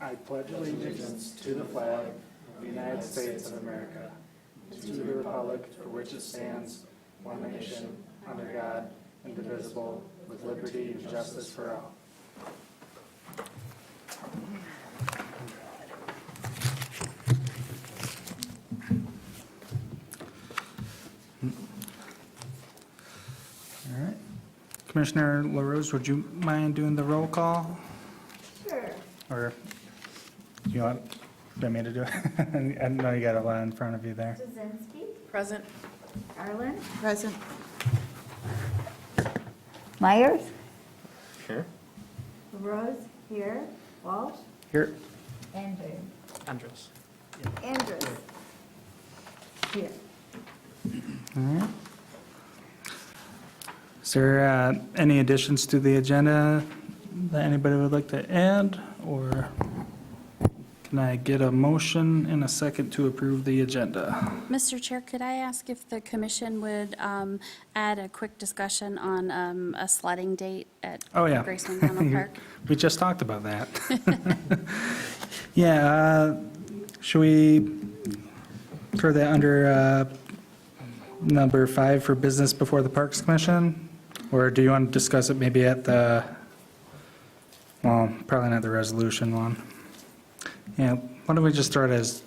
I pledge allegiance to the flag of the United States of America, to the republic for which it stands, one nation, under God, indivisible, with liberty and justice for all. All right. Commissioner LaRose, would you mind doing the roll call? Sure. Or you want me to do it? I know you got a lot in front of you there. Jazinski. Present. Garland. Present. Myers. Here. LaRose. Here. Walsh. Here. Andres. Andrews. Here. All right. Is there any additions to the agenda that anybody would like to add? Or can I get a motion and a second to approve the agenda? Mr. Chair, could I ask if the commission would add a quick discussion on a sledding date at Oh, yeah. Grace Mcdonald Park? We just talked about that. Yeah, should we throw that under number 5 for business before the Parks Commission? Or do you want to discuss it maybe at the, well, probably not the resolution one. Yeah, why don't we just throw it as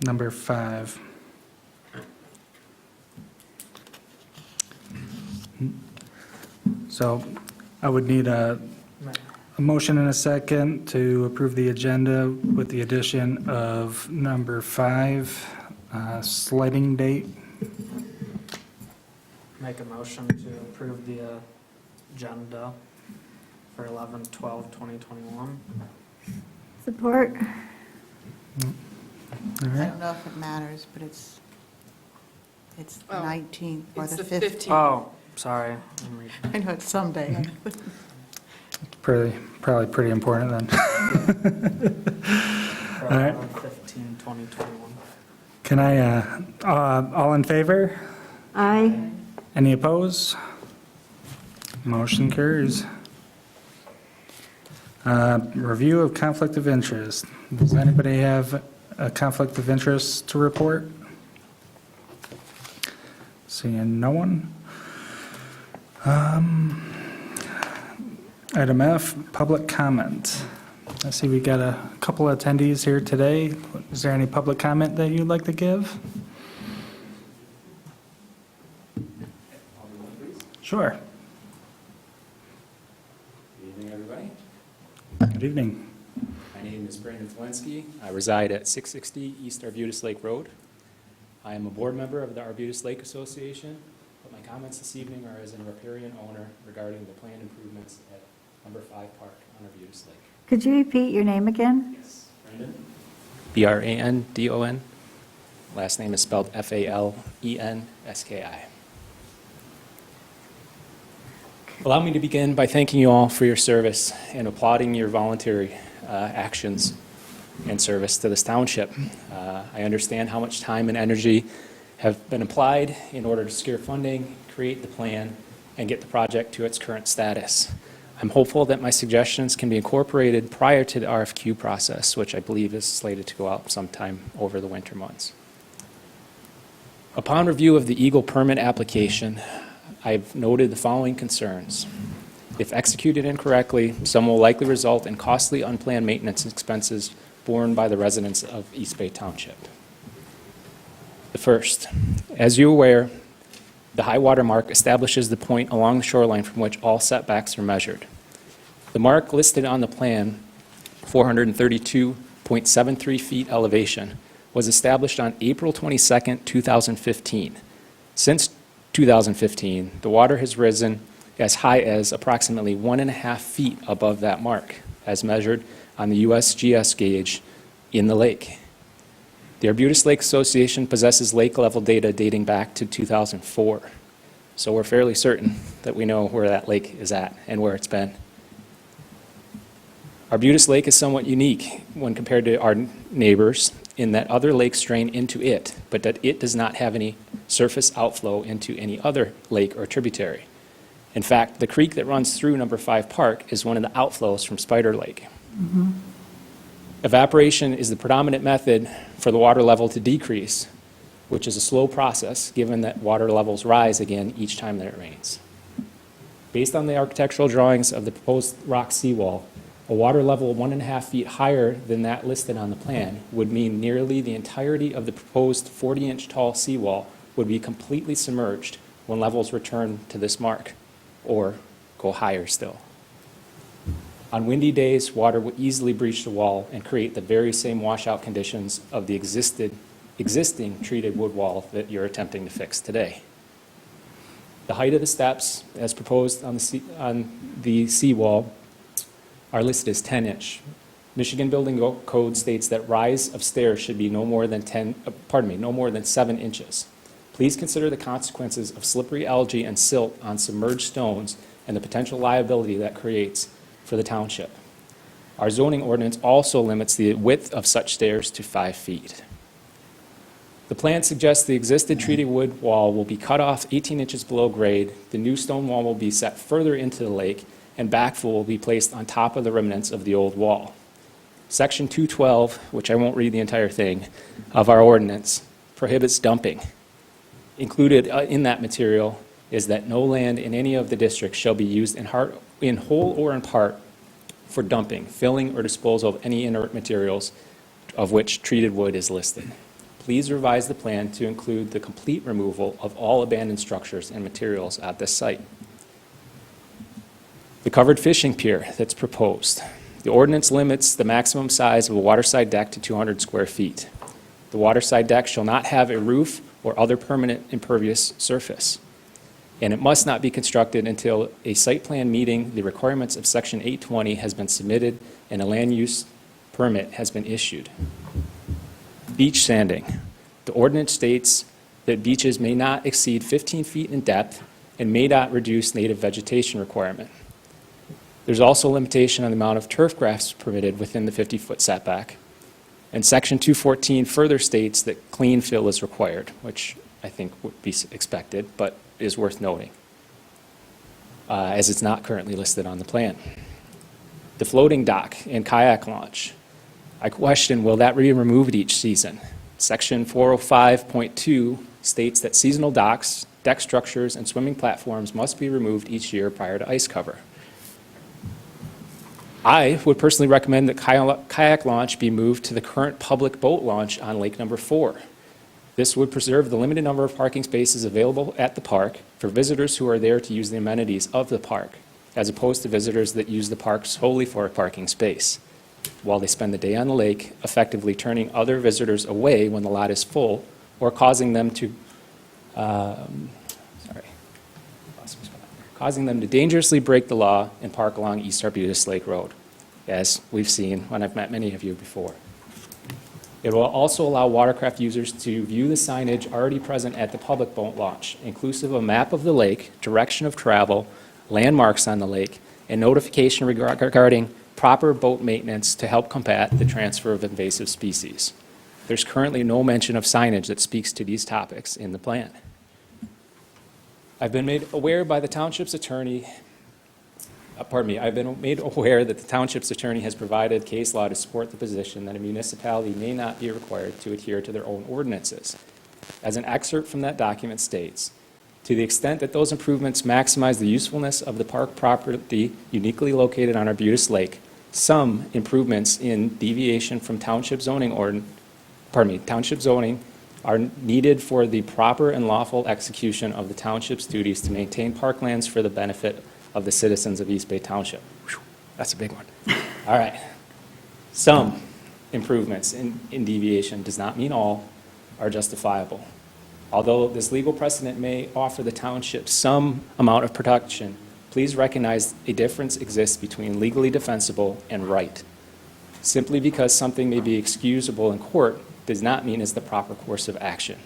number 5? So I would need a motion and a second to approve the agenda with the addition of number 5, sledding date. Make a motion to approve the agenda for 11/12/2021. Support. All I right. don't know if it matters, but it's the Oh, 19th or it's the the 15th. Oh, sorry. I'm reading. I know it's someday. Probably pretty important then. For All right. 11/15/2021. Can I, all in favor? Aye. Any opposed? Motion carries. Review of conflict of interest. Does anybody have a conflict of interest to report? Seeing no one. Item F, public comment. I see we got a couple of attendees here today. Is there any public comment that you'd like to give? Sure. Good evening, everybody. Good evening. My name is Brandon Flensky. I reside at 660 East Arbutus Lake Road. I am a board member of the Arbutus Lake Association, but my comments this evening are as a riparian owner regarding the planned improvements at number 5 Park on Arbutus Lake. Could you repeat your name again? Yes, Brandon? Brandon. Last name is spelled Fallenski. Allow me to begin by thanking you all for your service and applauding your voluntary actions and service to this township. I understand how much time and energy have been applied in order to secure funding, create the plan, and get the project to its current status. I'm hopeful that my suggestions can be incorporated prior to the RFQ process, which I believe is slated to go out sometime over the winter months. Upon review of the Eagle permit application, I've noted the following concerns. If executed incorrectly, some will likely result in costly unplanned maintenance expenses borne by the residents of East Bay Township. The first, as you're aware, the high water mark establishes the point along the shoreline from which all setbacks are measured. The mark listed on the plan, 432.73 feet elevation, was established on April 22nd, 2015. Since 2015, the water has risen as high as approximately 1.5 feet above that mark, as measured on the USGS gauge in the lake. The Arbutus Lake Association possesses lake level data dating back to 2004, so we're fairly certain that we know where that lake is at and where it's been. Arbutus Lake is somewhat unique when compared to our neighbors in that other lakes drain into it, but that it does not have any surface outflow into any other lake or tributary. In fact, the creek that runs through number 5 Park is one of the outflows from Spider Lake. Evaporation is the predominant method for the water level to decrease, which is a slow process given that water levels rise again each time that it rains. Based on the architectural drawings of the proposed rock seawall, a water level 1.5 feet higher than that listed on the plan would mean nearly the entirety of the proposed 40-inch tall seawall would be completely submerged when levels return to this mark, or go higher still. On windy days, water would easily breach the wall and create the very same washout conditions of the existing treated wood wall that you're attempting to fix today. The height of the steps, as proposed on the seawall, are listed as 10-inch. Michigan Building Code states that rise of stairs should be no more than 7 inches. Please consider the consequences of slippery algae and silt on submerged stones and the potential liability that creates for the township. Our zoning ordinance also limits the width of such stairs to 5 feet. The plan suggests the existing treated wood wall will be cut off 18 inches below grade, the new stone wall will be set further into the lake, and backfill will be placed on top of the remnants of the old wall. Section 212, which I won't read the entire thing, of our ordinance prohibits dumping. Included in that material is that no land in any of the districts shall be used in whole or in part for dumping, filling, or disposal of any inert materials of which treated wood is listed. Please revise the plan to include the complete removal of all abandoned structures and materials at this site. The covered fishing pier that's proposed. The ordinance limits the maximum size of a waterside deck to 200 square feet. The waterside deck shall not have a roof or other permanent impervious surface, and it must not be constructed until a site plan meeting the requirements of Section 820 has been submitted and a land use permit has been issued. Beach sanding. The ordinance states that beaches may not exceed 15 feet in depth and may not reduce native vegetation requirement. There's also a limitation on the amount of turf grass permitted within the 50-foot setback. And Section 214 further states that clean fill is required, which I think would be expected, but is worth noting, as it's not currently listed on the plan. The floating dock and kayak launch. I question, will that be removed each season? Section 405.2 states that seasonal docks, deck structures, and swimming platforms must be removed each year prior to ice cover. I would personally recommend that kayak launch be moved to the current public boat launch on Lake Number 4. This would preserve the limited number of parking spaces available at the park for visitors who are there to use the amenities of the park, as opposed to visitors that use the park solely for a parking space, while they spend the day on the lake, effectively turning other visitors away when the lot is full, or causing them to dangerously break the law and park along East Arbutus Lake Road, as we've seen when I've met many of you before. It will also allow watercraft users to view the signage already present at the public boat launch, inclusive of a map of the lake, direction of travel, landmarks on the lake, and notification regarding proper boat maintenance to help combat the transfer of invasive species. There's currently no mention of signage that speaks to these topics in the plan. I've been made aware by the township's attorney, I've been made aware that the township's attorney has provided case law to support the position that a municipality may not be required to adhere to their own ordinances. As an excerpt from that document states, to the extent that those improvements maximize the usefulness of the park property uniquely located on Arbutus Lake, some improvements in deviation from township zoning are needed for the proper and lawful execution of the township's duties to maintain parklands for the benefit of the citizens of East Bay Township. Whew, that's a big one. All right. Some improvements in deviation does not mean all are justifiable. Although this legal precedent may offer the township some amount of protection, please recognize a difference exists between legally defensible and right. Simply because something may be excusable in court does not mean it's the proper course of action.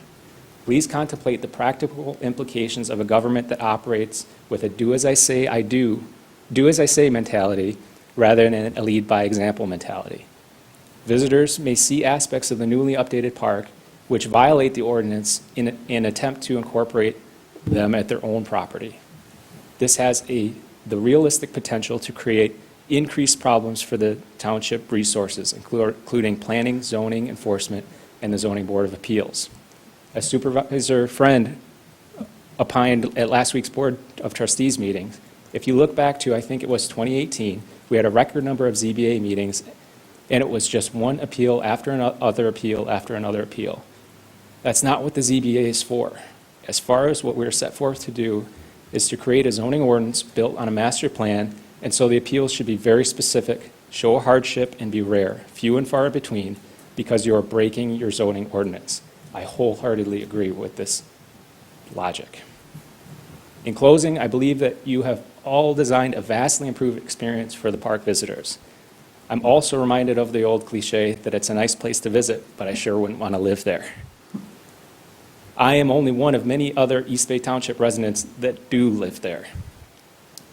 Please contemplate the practical implications of a government that operates with a do as I say I do as I say mentality rather than a lead by example mentality. Visitors may see aspects of the newly updated park which violate the ordinance in an attempt to incorporate them at their own property. This has the realistic potential to create increased problems for the township resources, including planning, zoning enforcement, and the Zoning Board of Appeals. As Supervisor Friend opined at last week's Board of Trustees meetings, if you look back to, I think it was 2018, we had a record number of ZBA meetings, and it was just one appeal after another appeal after another appeal. That's not what the ZBA is for. As far as what we're set forth to do is to create a zoning ordinance built on a master plan, and so the appeals should be very specific, show a hardship, and be rare, few and far between, because you are breaking your zoning ordinance. I wholeheartedly agree with this logic. In closing, I believe that you have all designed a vastly improved experience for the park visitors. I'm also reminded of the old cliche that it's a nice place to visit, but I sure wouldn't want to live there. I am only one of many other East Bay Township residents that do live there.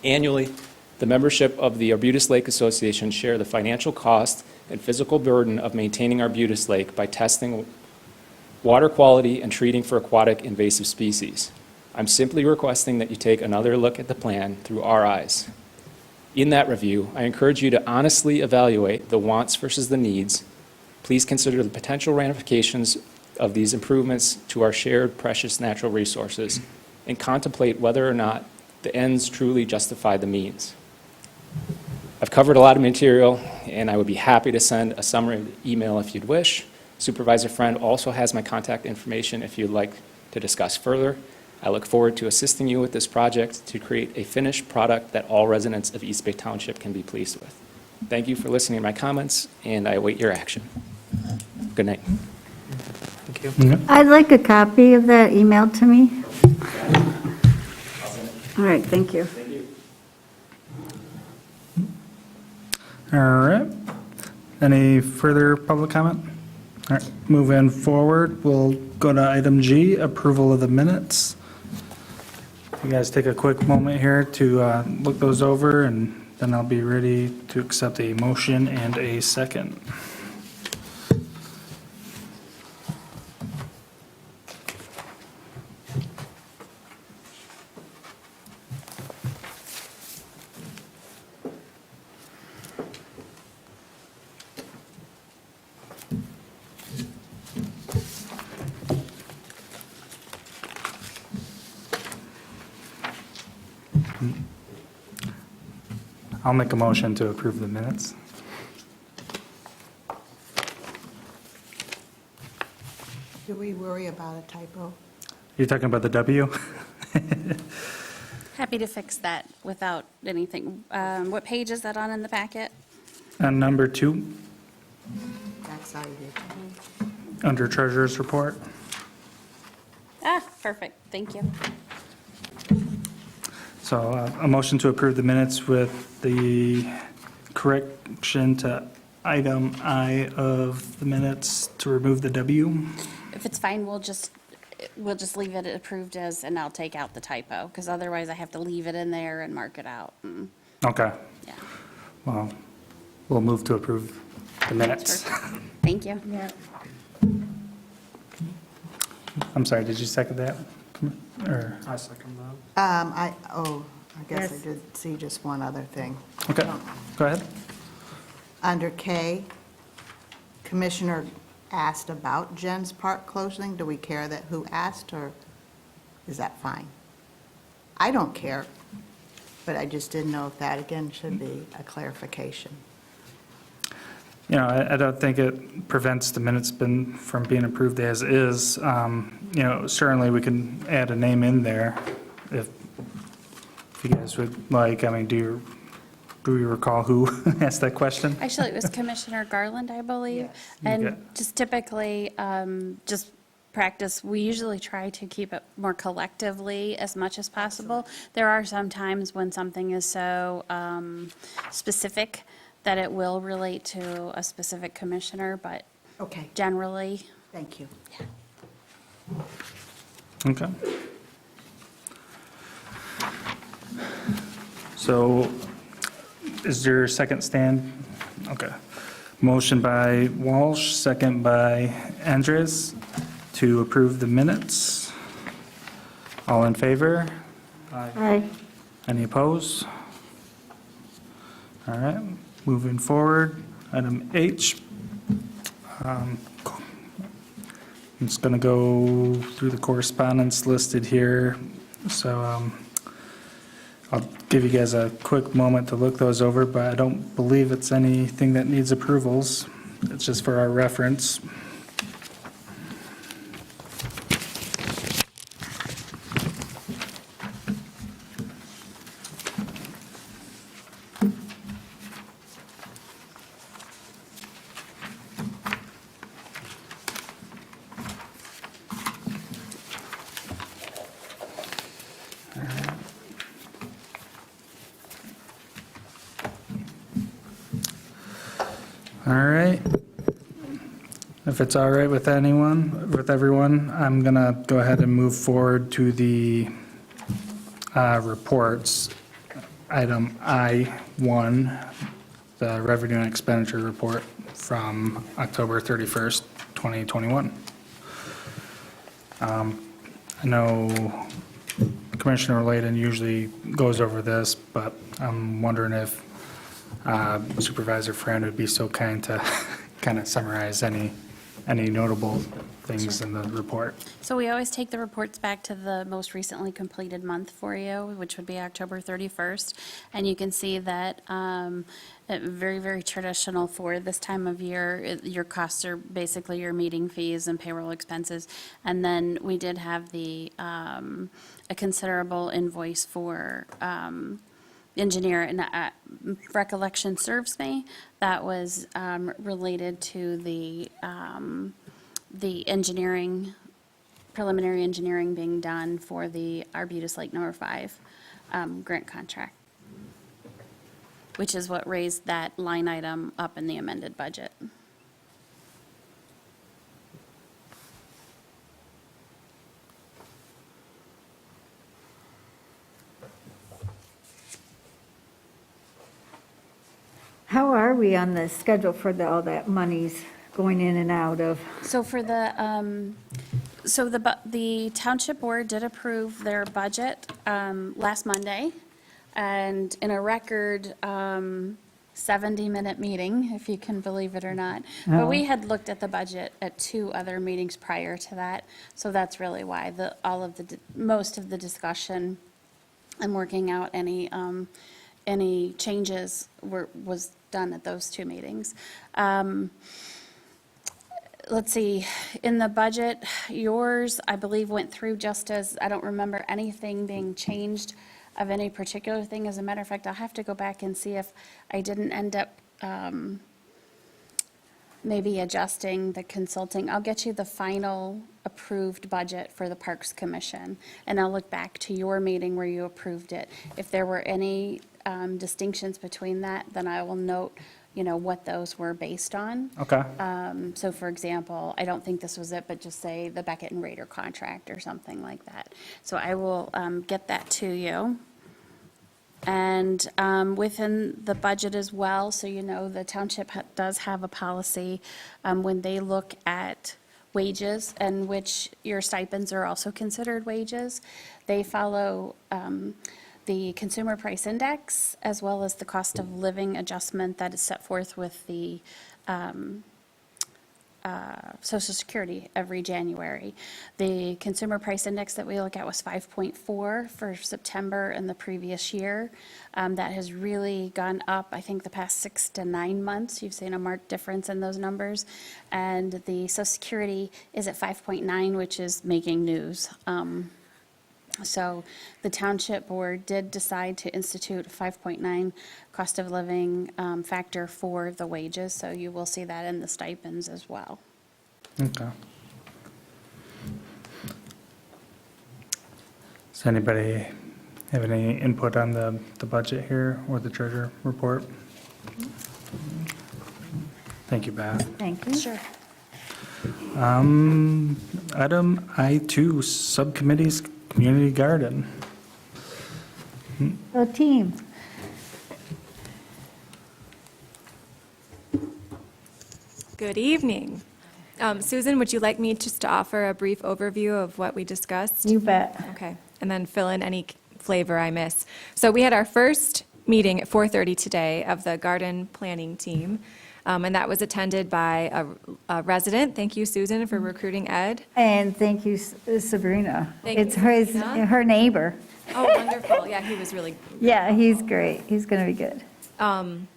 Annually, the membership of the Arbutus Lake Association share the financial cost and physical burden of maintaining Arbutus Lake by testing water quality and treating for aquatic invasive species. I'm simply requesting that you take another look at the plan through our eyes. In that review, I encourage you to honestly evaluate the wants versus the needs. Please consider the potential ramifications of these improvements to our shared precious natural resources and contemplate whether or not the ends truly justify the means. I've covered a lot of material, and I would be happy to send a summary email if you'd wish. Supervisor Friend also has my contact information if you'd like to discuss further. I look forward to assisting you with this project to create a finished product that all residents of East Bay Township can be pleased with. Thank you for listening to my comments, and I await your action. Good night. Thank you. I'd like a copy of that emailed to me. All right, thank you. All right. Any further public comment? All right, moving forward, we'll go to item G, approval of the minutes. You guys take a quick moment here to look those over, and then I'll be ready to accept a motion and a second. I'll make a motion to approve the minutes. Do we worry about a typo? You're talking about the W? Happy to fix that without anything. What page is that on in the packet? And number 2, That's how you did. under treasurer's report. Ah, perfect, thank you. So a motion to approve the minutes with the correction to item I of the minutes to remove the W. If it's fine, we'll just leave it approved as, and I'll take out the typo, because otherwise I have to leave it in there and mark it out. Okay, Yeah, well, we'll move to approve the minutes. perfect. Thank you. Yeah. I'm sorry, did you second that? Or, I second that. I guess I Yes. did see just one other thing. okay, go ahead. Under K, Commissioner asked about Jen's Park closing. Do we care that who asked, or is that fine? I don't care, but I just didn't know if that, again, should be a clarification. You know, I don't think it prevents the minutes from being approved as is. You know, certainly we can add a name in there if you guys would like. I mean, do you recall who asked that question? Actually, it was Commissioner Garland, I believe. Yes. And Okay. just typically, just practice, we usually try to keep it more collectively as much as possible. There are some times when something is so specific that it will relate to a specific commissioner, but Okay, generally, thank you. Okay. So is there a second stand? Okay. Motion by Walsh, second by Andres to approve the minutes. All in favor? Aye. Any opposed? All right, moving forward, item H. I'm just going to go through the correspondence listed here. So I'll give you guys a quick moment to look those over, but I don't believe it's anything that needs approvals. It's just for our reference. All right. If it's all right with everyone, I'm going to go ahead and move forward to the reports. Item I-1, the revenue and expenditure report from October 31st, 2021. I know Commissioner Layden usually goes over this, but I'm wondering if Supervisor Friend would be so kind to kind of summarize any notable things in the report. So we always take the reports back to the most recently completed month for you, which would be October 31st. And you can see that very, very traditional for this time of year. Your costs are basically your meeting fees and payroll expenses. And then we did have a considerable invoice for engineer, and recollection serves me, that was related to the engineering, preliminary engineering being done for the Arbutus Lake Number 5 grant contract, which is what raised that line item up in the amended budget. How are we on the schedule for all that monies going in and out of? So for the township board did approve their budget last Monday, and in a record 70-minute meeting, if you can believe it or not. But we had looked at the budget at 2 other meetings prior to that, so that's really why most of the discussion and working out any changes was done at those 2 meetings. Let's see, in the budget, yours, I believe, went through just as, I don't remember anything being changed of any particular thing. As a matter of fact, I'll have to go back and see if I didn't end up maybe adjusting the consulting. I'll get you the final approved budget for the Parks Commission, and I'll look back to your meeting where you approved it. If there were any distinctions between that, then I will note, what those were based on. Okay. So for example, I don't think this was it, but just say the Beckett and Rader contract or something like that. So I will get that to you. And within the budget as well, so the township does have a policy when they look at wages, and which your stipends are also considered wages. They follow the consumer price index as well as the cost of living adjustment that is set forth with the Social Security every January. The consumer price index that we look at was 5.4 for September in the previous year. That has really gone up, I think, the past 6 to 9 months. You've seen a marked difference in those numbers. And the Social Security is at 5.9, which is making news. So the township board did decide to institute a 5.9 cost of living factor for the wages, so you will see that in the stipends as well. Okay. Does anybody have any input on the budget here or the treasurer report? Thank you, Beth. Thank you. Sure. Item I2, subcommittees, community garden. So team, Good evening. Susan, would you like me just to offer a brief overview of what we discussed? you bet. Okay, and then fill in any flavor I miss. So we had our first meeting at 4:30 today of the garden planning team, and that was attended by a resident. Thank you, Susan, for recruiting Ed. And thank you, Sabrina. Thank It's you, Sabrina. her neighbor. Oh, wonderful. Yeah, he was really Yeah, he's great. He's going to be good.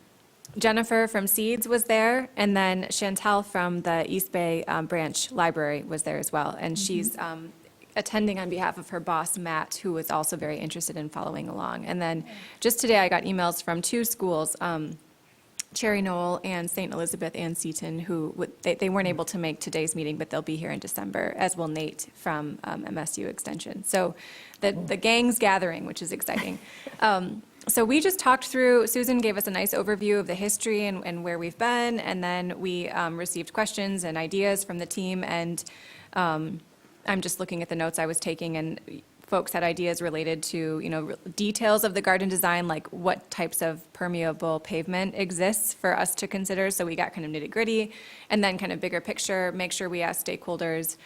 Jennifer from Seeds was there, and then Chantel from the East Bay Branch Library was there as well. And she's attending on behalf of her boss, Matt, who was also very interested in following along. And then just today, I got emails from two schools, Cherry Knoll and St. Elizabeth and Seton, who they weren't able to make today's meeting, but they'll be here in December, as will Nate from MSU Extension. So the gang's gathering, which is exciting. So we just talked through, Susan gave us a nice overview of the history and where we've been, and then we received questions and ideas from the team, and I'm just looking at the notes I was taking, and folks had ideas related to, details of the garden design, like what types of permeable pavement exists for us to consider. So we got kind of nitty-gritty, and then kind of bigger picture, make sure we ask stakeholders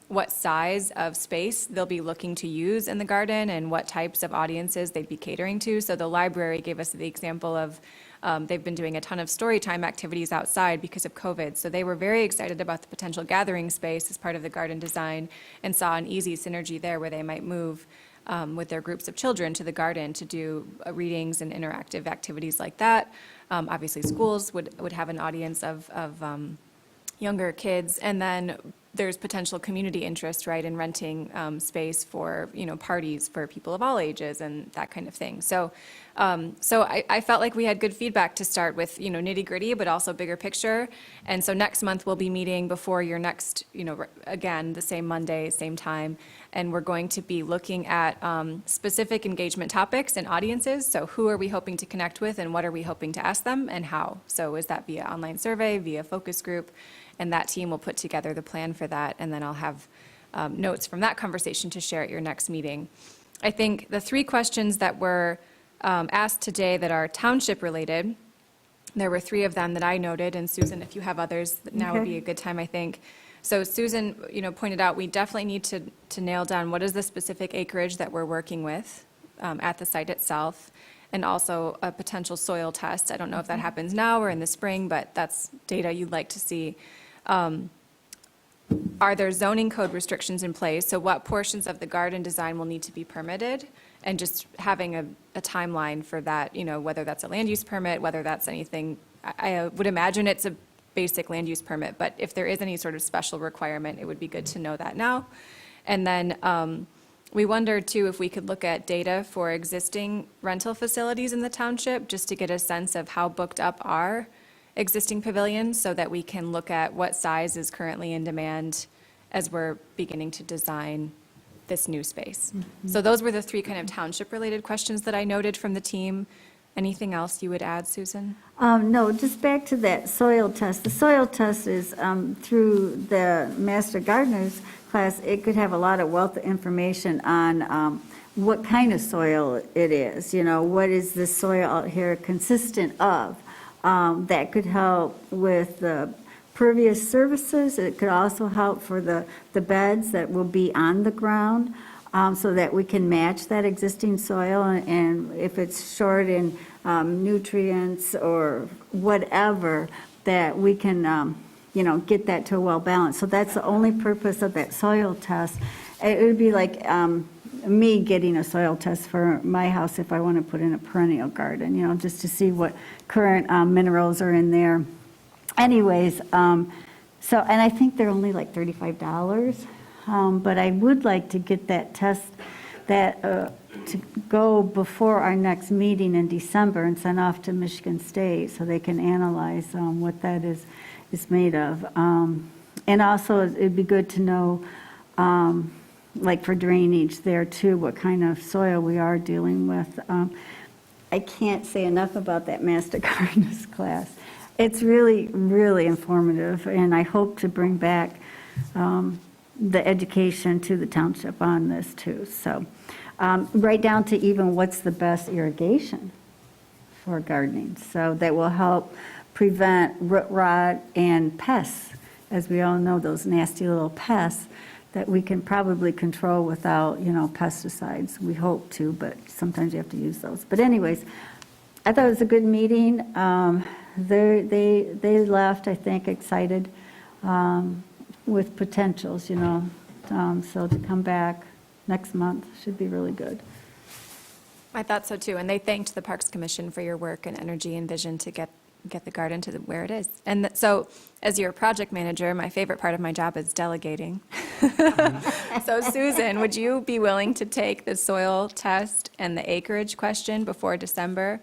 what size of space they'll be looking to use in the garden and what types of audiences they'd be catering to. So the library gave us the example of they've been doing a ton of story time activities outside because of COVID. So they were very excited about the potential gathering space as part of the garden design and saw an easy synergy there where they might move with their groups of children to the garden to do readings and interactive activities like that. Obviously, schools would have an audience of younger kids. And then there's potential community interest, right, in renting space for, parties for people of all ages and that kind of thing. So I felt like we had good feedback to start with, nitty gritty, but also bigger picture. And so next month we'll be meeting before your next, again, the same Monday, same time. And we're going to be looking at specific engagement topics and audiences. So who are we hoping to connect with and what are we hoping to ask them and how? So is that via online survey, via focus group? And that team will put together the plan for that, and then I'll have notes from that conversation to share at your next meeting. I think the 3 questions that were asked today that are township related, there were 3 of them that I noted, and Susan, if you have others, now would be a good time, I think. So Susan, pointed out we definitely need to nail down what is the specific acreage that we're working with at the site itself, and also a potential soil test. I don't know if that happens now or in the spring, but that's data you'd like to see. Are there zoning code restrictions in place? So what portions of the garden design will need to be permitted? And just having a timeline for that, whether that's a land use permit, whether that's anything, I would imagine it's a basic land use permit, but if there is any sort of special requirement, it would be good to know that now. And then we wondered too if we could look at data for existing rental facilities in the township, just to get a sense of how booked up are existing pavilions, so that we can look at what size is currently in demand as we're beginning to design this new space. So those were the 3 kind of township-related questions that I noted from the team. Anything else you would add, Susan? No, just back to that soil test. The soil test is through the Master Gardeners class. It could have a lot of wealth of information on what kind of soil it is. What is the soil out here consistent of? That could help with the pervious surfaces. It could also help for the beds that will be on the ground, so that we can match that existing soil, and if it's short in nutrients or whatever, that we can, get that to a well balance. So that's the only purpose of that soil test. It would be like me getting a soil test for my house if I want to put in a perennial garden, just to see what current minerals are in there. Anyways, and I think they're only like $35, but I would like to get that test to go before our next meeting in December and send off to Michigan State so they can analyze what that is made of. And also, it'd be good to know, like for drainage there too, what kind of soil we are dealing with. I can't say enough about that Master Gardeners class. It's really, really informative, and I hope to bring back the education to the township on this too. So right down to even what's the best irrigation for gardening. So that will help prevent root rot and pests. As we all know, those nasty little pests that we can probably control without, pesticides. We hope to, but sometimes you have to use those. But anyways, I thought it was a good meeting. They left, I think, excited with potentials, so to come back next month should be really good. I thought so too, and they thanked the Parks Commission for your work and energy and vision to get the garden to where it is. And so, as your project manager, my favorite part of my job is delegating. So Susan, would you be willing to take the soil test and the acreage question before December?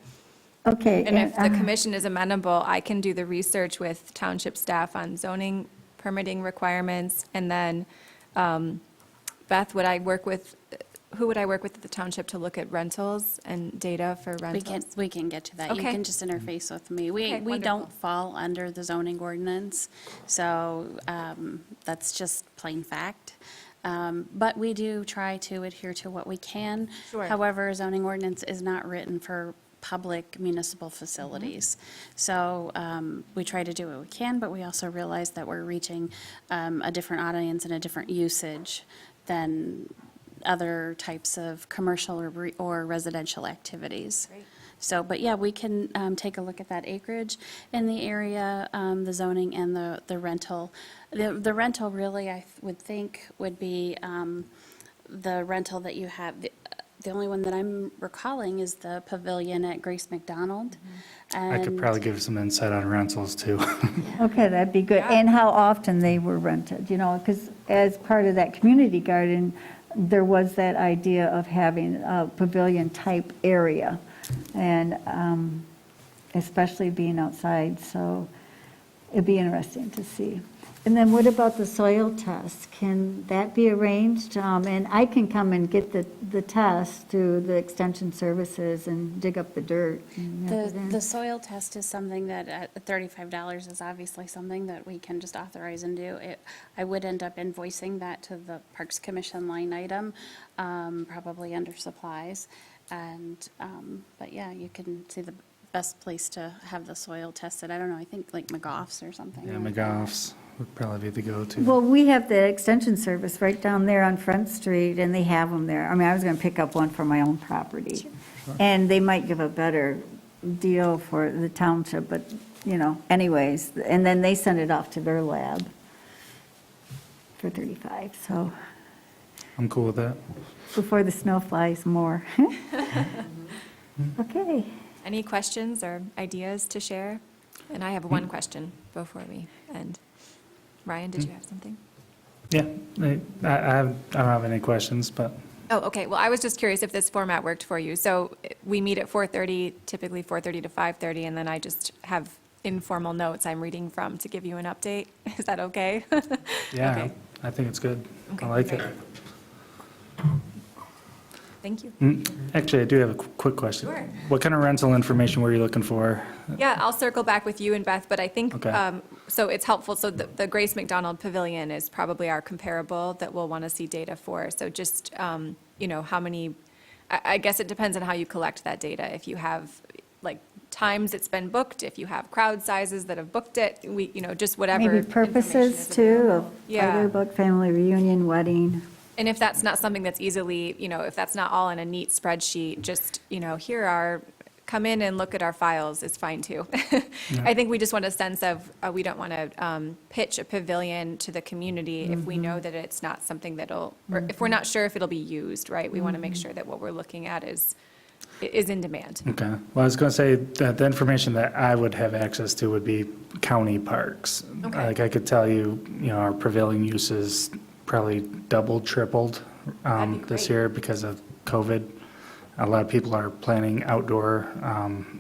Okay. And if the commission is amenable, I can do the research with township staff on zoning, permitting requirements, and then, Beth, who would I work with at the township to look at rentals and data for rentals? We can get to that. You Okay. can just interface with me. Okay, We wonderful. don't fall under the zoning ordinance, so that's just plain fact. But we do try to adhere to what we can. Sure. However, zoning ordinance is not written for public municipal facilities. So we try to do what we can, but we also realize that we're reaching a different audience and a different usage than other types of commercial or residential activities. Great. So, but yeah, we can take a look at that acreage in the area, the zoning and the rental. The rental really, I would think, would be the rental that you have. The only one that I'm recalling is the pavilion at Grace Mcdonald. I could And- probably give some insight on rentals too. Okay, that'd be good. And how often they were rented, because as part of that community garden, there was that idea of having a pavilion-type area, and especially being outside, so it'd be interesting to see. And then what about the soil test? Can that be arranged? And I can come and get the test through the extension services and dig up the dirt. and have it in. The soil test is something that at $35 is obviously something that we can just authorize and do. I would end up invoicing that to the Parks Commission line item, probably under supplies. And, but yeah, you can see the best place to have the soil tested. I don't know, I think like McGough's or something. Yeah, like that. McGough's would probably be the go-to. Well, we have the extension service right down there on Front Street, and they have them there. I mean, I was going to pick up one for my own property. And they might give a better deal for the township, but, anyways. And then they send it off to their lab for 35, so I'm cool with that. before the snow flies more. Okay. Any questions or ideas to share? And I have one question before we end. Ryan, did you have something? Yeah, I don't have any questions, but Oh, okay. Well, I was just curious if this format worked for you. So we meet at 4:30, typically 4:30 to 5:30, and then I just have informal notes I'm reading from to give you an update. Is that okay? yeah, Okay. I think it's good. Okay, I like great. it. Thank you. Actually, I do have a quick question. Sure. What kind of rental information were you looking for? Yeah, I'll circle back with you and Beth, but I think, Okay. so it's helpful. So the Grace McDonald Pavilion is probably our comparable that we'll want to see data for. So just, how many, I guess it depends on how you collect that data. If you have, like, times it's been booked, if you have crowd sizes that have booked it, just whatever. Maybe information purposes is too, available. of Yeah. photo book, family reunion, wedding. And if that's not something that's easily, if that's not all in a neat spreadsheet, just, come in and look at our files is fine too. I think we just want a sense of, we don't want to pitch a pavilion to the community if we know that it's not something that'll, or if we're not sure if it'll be used, right? We want to make sure that what we're looking at is in demand. Okay. Well, I was going to say that the information that I would have access to would be county parks. Okay. Like I could tell you, our pavilion uses probably doubled, tripled That'd be this great. year because of COVID. A lot of people are planning outdoor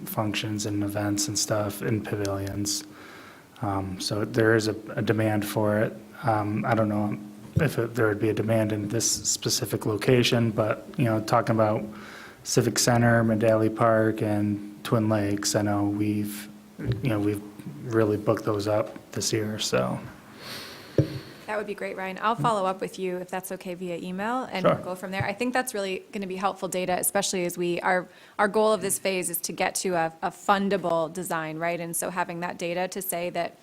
functions and events and stuff in pavilions. So there is a demand for it. I don't know if there would be a demand in this specific location, but, talking about Civic Center, Medalli Park, and Twin Lakes, I know we've really booked those up this year, so. That would be great, Ryan. I'll follow up with you if that's okay via email, and Sure. we'll go from there. I think that's really going to be helpful data, especially as our goal of this phase is to get to a fundable design, right? And so having that data to say that,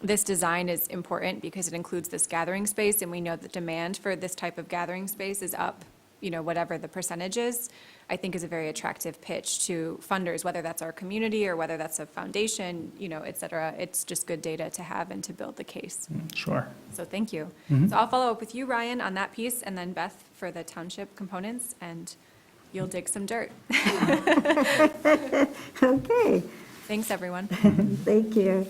this design is important because it includes this gathering space, and we know the demand for this type of gathering space is up, whatever the percentage is, I think is a very attractive pitch to funders, whether that's our community or whether that's a foundation, et cetera. It's just good data to have and to build the case. Sure. So thank you. So I'll follow up with you, Ryan, on that piece, and then Beth for the township components, and you'll dig some dirt. Okay, Thanks, everyone. thank you.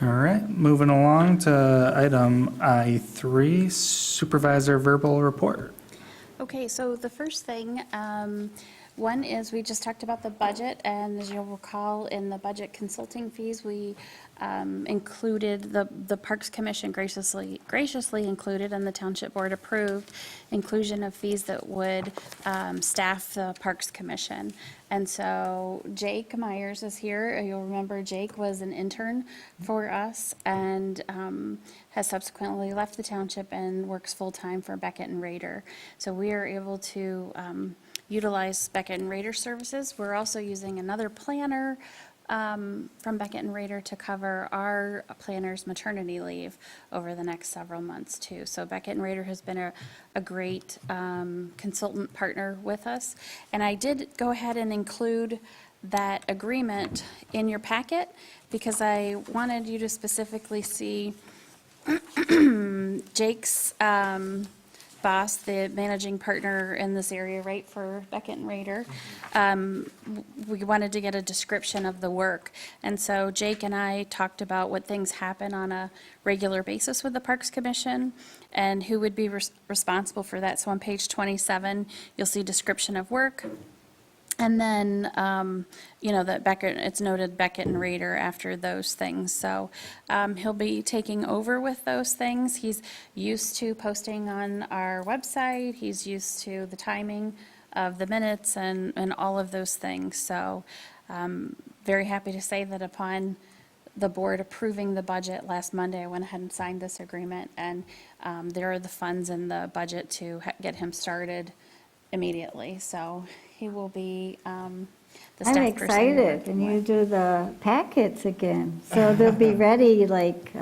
All right, moving along to item I3, supervisor verbal report. Okay, so the first thing, one is we just talked about the budget, and as you'll recall, in the budget consulting fees, we included, the Parks Commission graciously included, and the Township Board approved, inclusion of fees that would staff the Parks Commission. And so Jake Myers is here. You'll remember Jake was an intern for us and has subsequently left the township and works full-time for Beckett and Rader. So we are able to utilize Beckett and Rader services. We're also using another planner from Beckett and Rader to cover our planner's maternity leave over the next several months too. So Beckett and Rader has been a great consultant partner with us. And I did go ahead and include that agreement in your packet because I wanted you to specifically see Jake's boss, the managing partner in this area, right, for Beckett and Rader. We wanted to get a description of the work. And so Jake and I talked about what things happen on a regular basis with the Parks Commission and who would be responsible for that. So on page 27, you'll see description of work. And then, that Beckett, it's noted Beckett and Rader after those things. So he'll be taking over with those things. He's used to posting on our website. He's used to the timing of the minutes and all of those things. So very happy to say that upon the board approving the budget last Monday, I went ahead and signed this agreement. And there are the funds in the budget to get him started immediately. So he will be the staff I'm person you're excited, working and you with. do the packets again. So they'll be ready like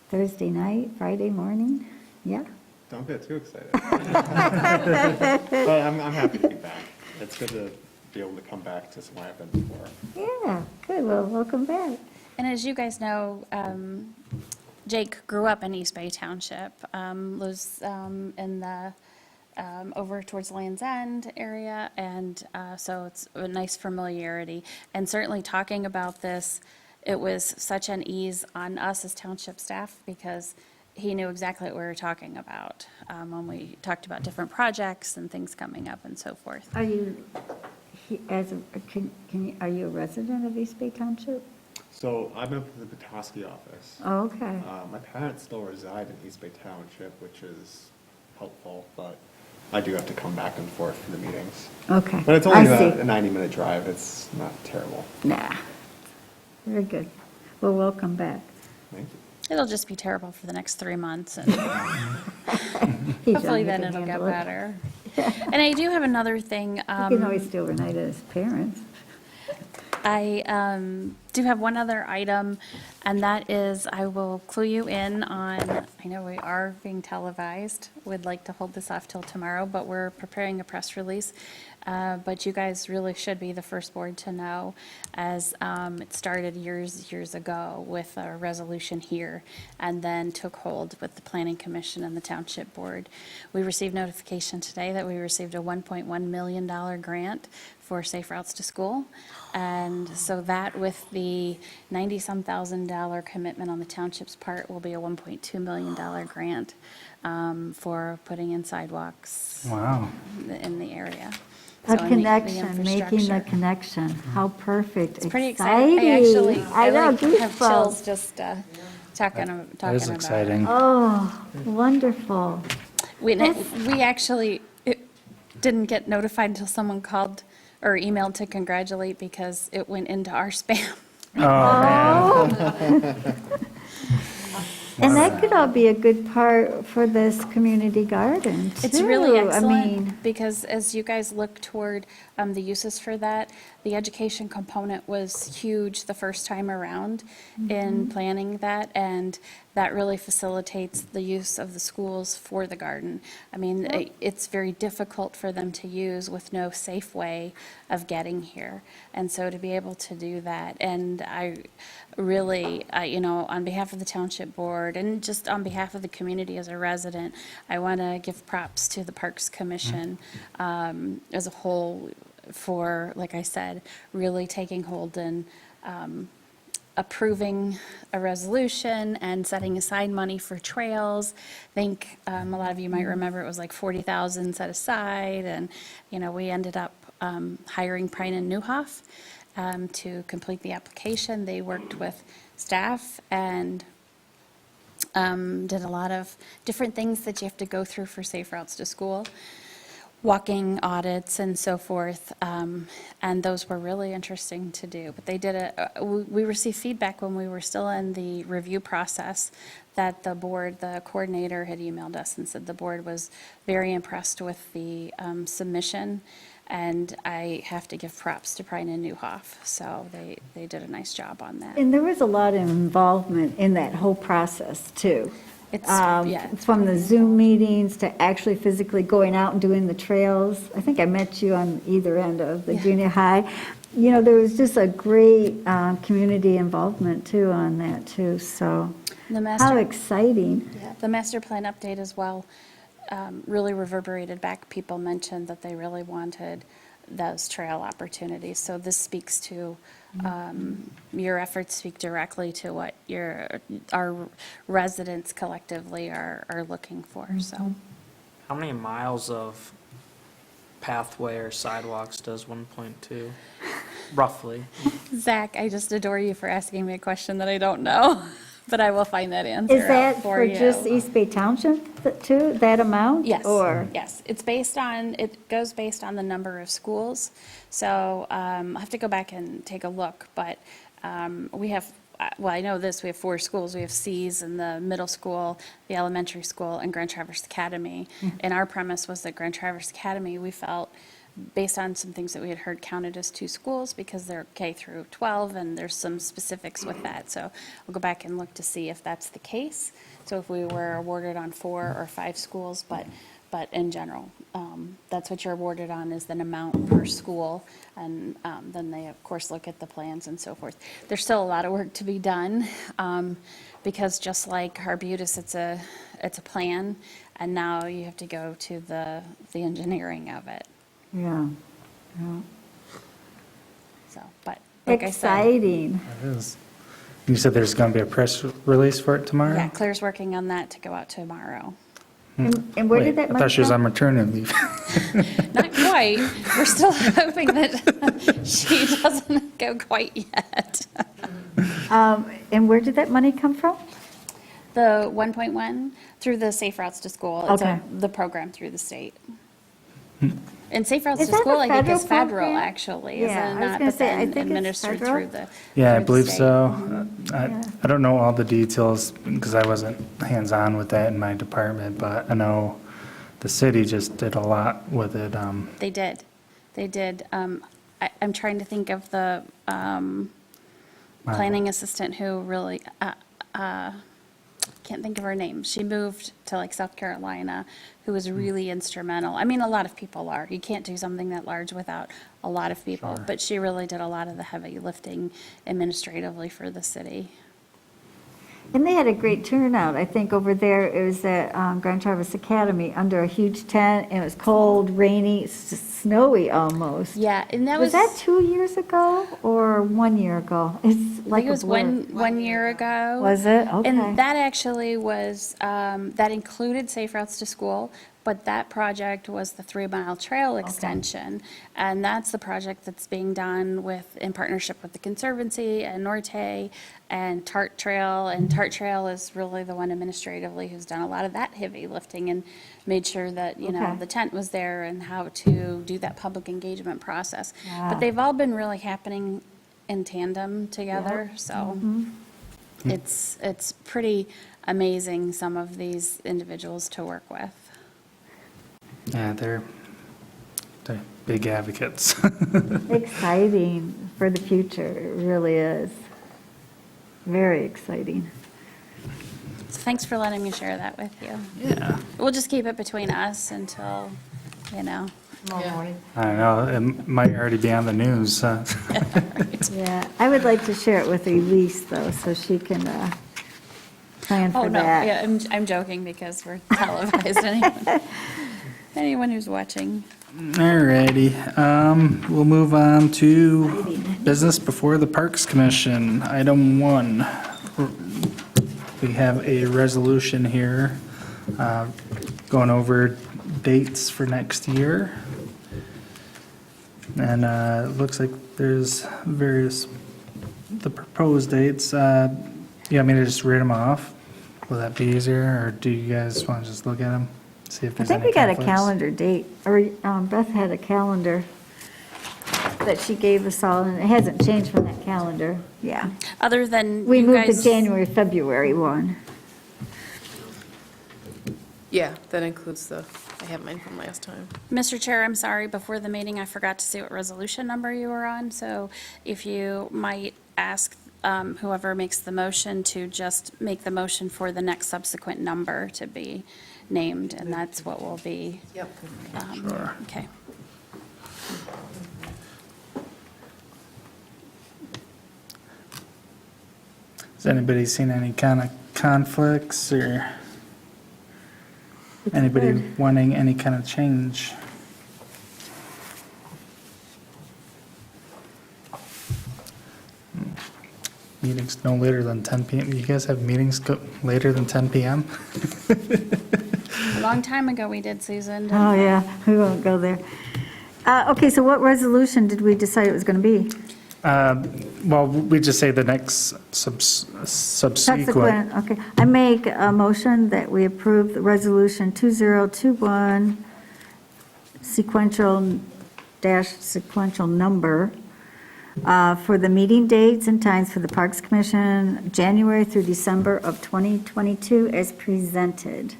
Thursday night, Friday morning? Yeah? Don't get too excited. But I'm happy to be back. It's good to be able to come back to somewhere I've been before. Yeah, good, well, welcome back. And as you guys know, Jake grew up in East Bay Township, lives in the over towards Land's End area, and so it's a nice familiarity. And certainly talking about this, it was such an ease on us as township staff because he knew exactly what we were talking about when we talked about different projects and things coming up and so forth. Are you, are you a resident of East Bay Township? So I'm in the Petoskey office. Oh, okay. My parents still reside in East Bay Township, which is helpful, but I do have to come back and forth for the meetings. Okay. But it's only I see. a 90-minute drive. It's not terrible. Nah, very good. Well, welcome back. Thank you. It'll just be terrible for the next 3 months, and He's hopefully young, then he can it'll get handle it. better. And I do have another thing. You can always stay overnight at his parents'. I do have one other item, and that is I will clue you in on, I know we are being televised, would like to hold this off till tomorrow, but we're preparing a press release. But you guys really should be the first board to know, as it started years ago with a resolution here, and then took hold with the Planning Commission and the Township Board. We received notification today that we received a $1.1 million grant for Safe Routes to School. And so that, with the $90-some thousand commitment on the township's part, will be a $1.2 million grant for putting in sidewalks Wow. in the area. A So in the connection, making the infrastructure. connection. How perfect. It's pretty exciting. I know, like have goosebumps. chills just talking about it. That is exciting. Oh, wonderful. We actually didn't get notified until someone called or emailed to congratulate because it went into our spam. Oh, man. And And that could all be a good part for this community garden, too. It's really I mean, excellent, because as you guys look toward the uses for that, the education component was huge the first time around in planning that, and that really facilitates the use of the schools for the garden. I mean, it's very difficult for them to use with no safe way of getting here. And so to be able to do that, and I really, you know, on behalf of the Township Board and just on behalf of the community as a resident, I want to give props to the Parks Commission as a whole for, like I said, really taking hold and approving a resolution and setting aside money for trails. I think a lot of you might remember it was like 40,000 set aside, and, you know, we ended up hiring Prine and Newhoff to complete the application. They worked with staff and did a lot of different things that you have to go through for safe routes to school, walking audits and so forth, and those were really interesting to do. But they did we received feedback when we were still in the review process that the board, the coordinator had emailed us and said the board was very impressed with the submission, and I have to give props to Prine and Newhoff. So they did a nice job on that. and there was a lot of involvement in that whole process, too. It's, yeah. It's from the Zoom meetings to actually physically going out and doing the trails. I think I met you on either end of the junior high. You know, there was just a great community involvement, too, on that, too, so The how master, exciting. the master plan update as well really reverberated back. People mentioned that they really wanted those trail opportunities. So this speaks to, your efforts speak directly to what our residents collectively are looking for, so. How many miles of pathway or sidewalks does 1.2, roughly? Zach, I just adore you for asking me a question that I don't know, but I will find that answer Is that out for for you. just East Bay Township, too, that amount? Yes. Or, Yes, it goes based on the number of schools. So I'll have to go back and take a look, but we have, well, I know this, we have 4 schools. We have C's in the middle school, the elementary school, and Grand Traverse Academy. And our premise was that Grand Traverse Academy, we felt, based on some things that we had heard, counted as 2 schools because they're K through 12, and there's some specifics with that. So I'll go back and look to see if that's the case. So if we were awarded on 4 or 5 schools, but in general, that's what you're awarded on, is an amount per school. And then they, of course, look at the plans and so forth. There's still a lot of work to be done, because just like Arbutus, it's a plan, and now you have to go to the engineering of it. yeah. So, but like I said, Exciting. It is. You said there's going to be a press release for it tomorrow? yeah, Claire's working on that to go out tomorrow. And where Wait, did that I money thought she was on come? maternity leave. Not quite. We're still hoping that she doesn't go quite yet. And where did that money come from? The 1.1 through the Safe Routes to School. It's Okay. the program through the state. And Safe Routes Is to that a School, I think, is federal federal, program? actually, Yeah, is I it was not? gonna But say, I then think it's administered federal. through the. Yeah, I through the believe state. so. Yeah. I don't know all the details because I wasn't hands-on with that in my department, but I know the city just did a lot with it. They did. They did. I'm trying to think of the planning assistant who really, can't think of her name. She moved to like South Carolina, who was really instrumental. I mean, a lot of people are. You can't do something that large without a lot of people. But she really did a lot of the heavy lifting administratively for the city. And they had a great turnout, I think, over there. It was at Grand Traverse Academy under a huge tent, and it was cold, rainy, snowy almost. Yeah, and that Was that 2 years ago or 1 year ago? It's I like think it a was blur. one year ago. Was it? Okay. And that actually was, that included Safe Routes to School, but that project was the 3-mile trail extension. And that's the project that's being done in partnership with the Conservancy and Norte and Tart Trail. And Tart Trail is really the one administratively who's done a lot of that heavy lifting and made sure that, you know, Okay. the tent was there and how to do that public engagement process. Yeah. But they've all been really happening in tandem together, so. It's pretty amazing, some of these individuals to work with. Yeah, they're big advocates. Exciting for the future, it really is. Very exciting. So thanks for letting me share that with you. Yeah. We'll just keep it between us until, you know. Tomorrow morning. I don't know, it might already be on the news. Yeah, I would like to share it with Elise, though, so she can plan Oh, for no, that. yeah, I'm joking because we're televised. Anyone who's watching. Alrighty, we'll move on to business before the Parks Commission. Item 1. We have a resolution here, going over dates for next year. And it looks like there's the proposed dates. You want me to just read them off? Will that be easier, or do you guys want to just look at them? See if I there's think any we got a conflicts? calendar date, or Beth had a calendar that she gave us all, and it hasn't changed from that calendar, yeah. Other than We you moved guys. to January, February one. Yeah, that includes I have mine from last time. Mr. Chair, I'm sorry, before the meeting, I forgot to say what resolution number you were on. So if you might ask whoever makes the motion to just make the motion for the next subsequent number to be named, and that's what will be. Yep. Sure. Okay. Has anybody seen any kind of conflicts, or anybody good. wanting any kind of change? Meetings no later than 10 PM. You guys have meetings go later than 10 PM? A long time ago we did, Susan. Oh, yeah, we won't go there. Okay, so what resolution did we decide it was going to be? Well, we just say the next subsequent. Subsequent, okay. I make a motion that we approve the resolution 2021 sequential number for the meeting dates and times for the Parks Commission, January through December of 2022 as presented.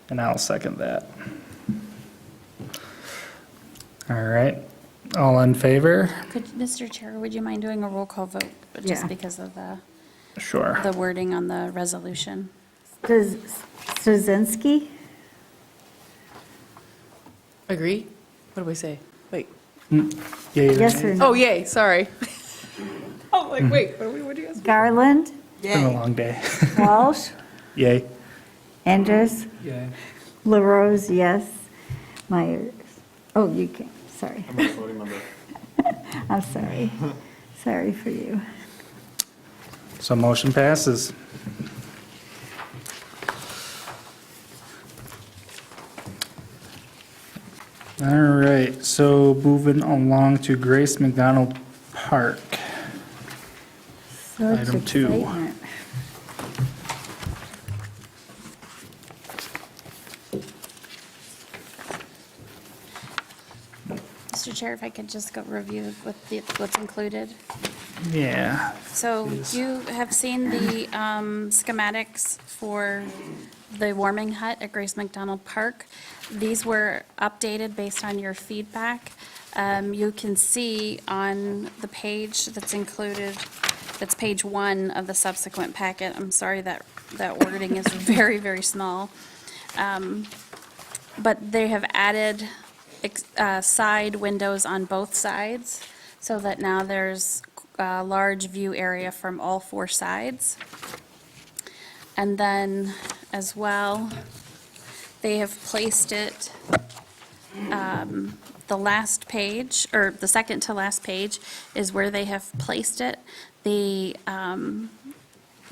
And I'll second that. All right, all in favor? Could, Mr. Chair, would you mind doing a roll call vote? Just Yeah. because of Sure. the wording on the resolution. Straczynski? Agree? What do we say? Wait. Yeah, Yes or no? Oh, yay, sorry. Oh, like, wait, what do you guys? Garland? It's been a long day. Walsh? Yay. Andrus? Yay. LaRose, yes. Myers? Oh, you can't, sorry. I'm a voting member. I'm sorry. Sorry for you. So motion passes. All right, so moving along to Grace McDonald Park. Such Item 2. excitement. Mr. Chair, if I could just go review what's included. Yeah. So Please. you have seen the schematics for the warming hut at Grace McDonald Park. These were updated based on your feedback. You can see on the page that's included, that's page 1 of the subsequent packet. I'm sorry that wording is very, very small. But they have added side windows on both sides so that now there's a large view area from all 4 sides. And then as well, they have placed it, the last page, or the second to last page is where they have placed it. The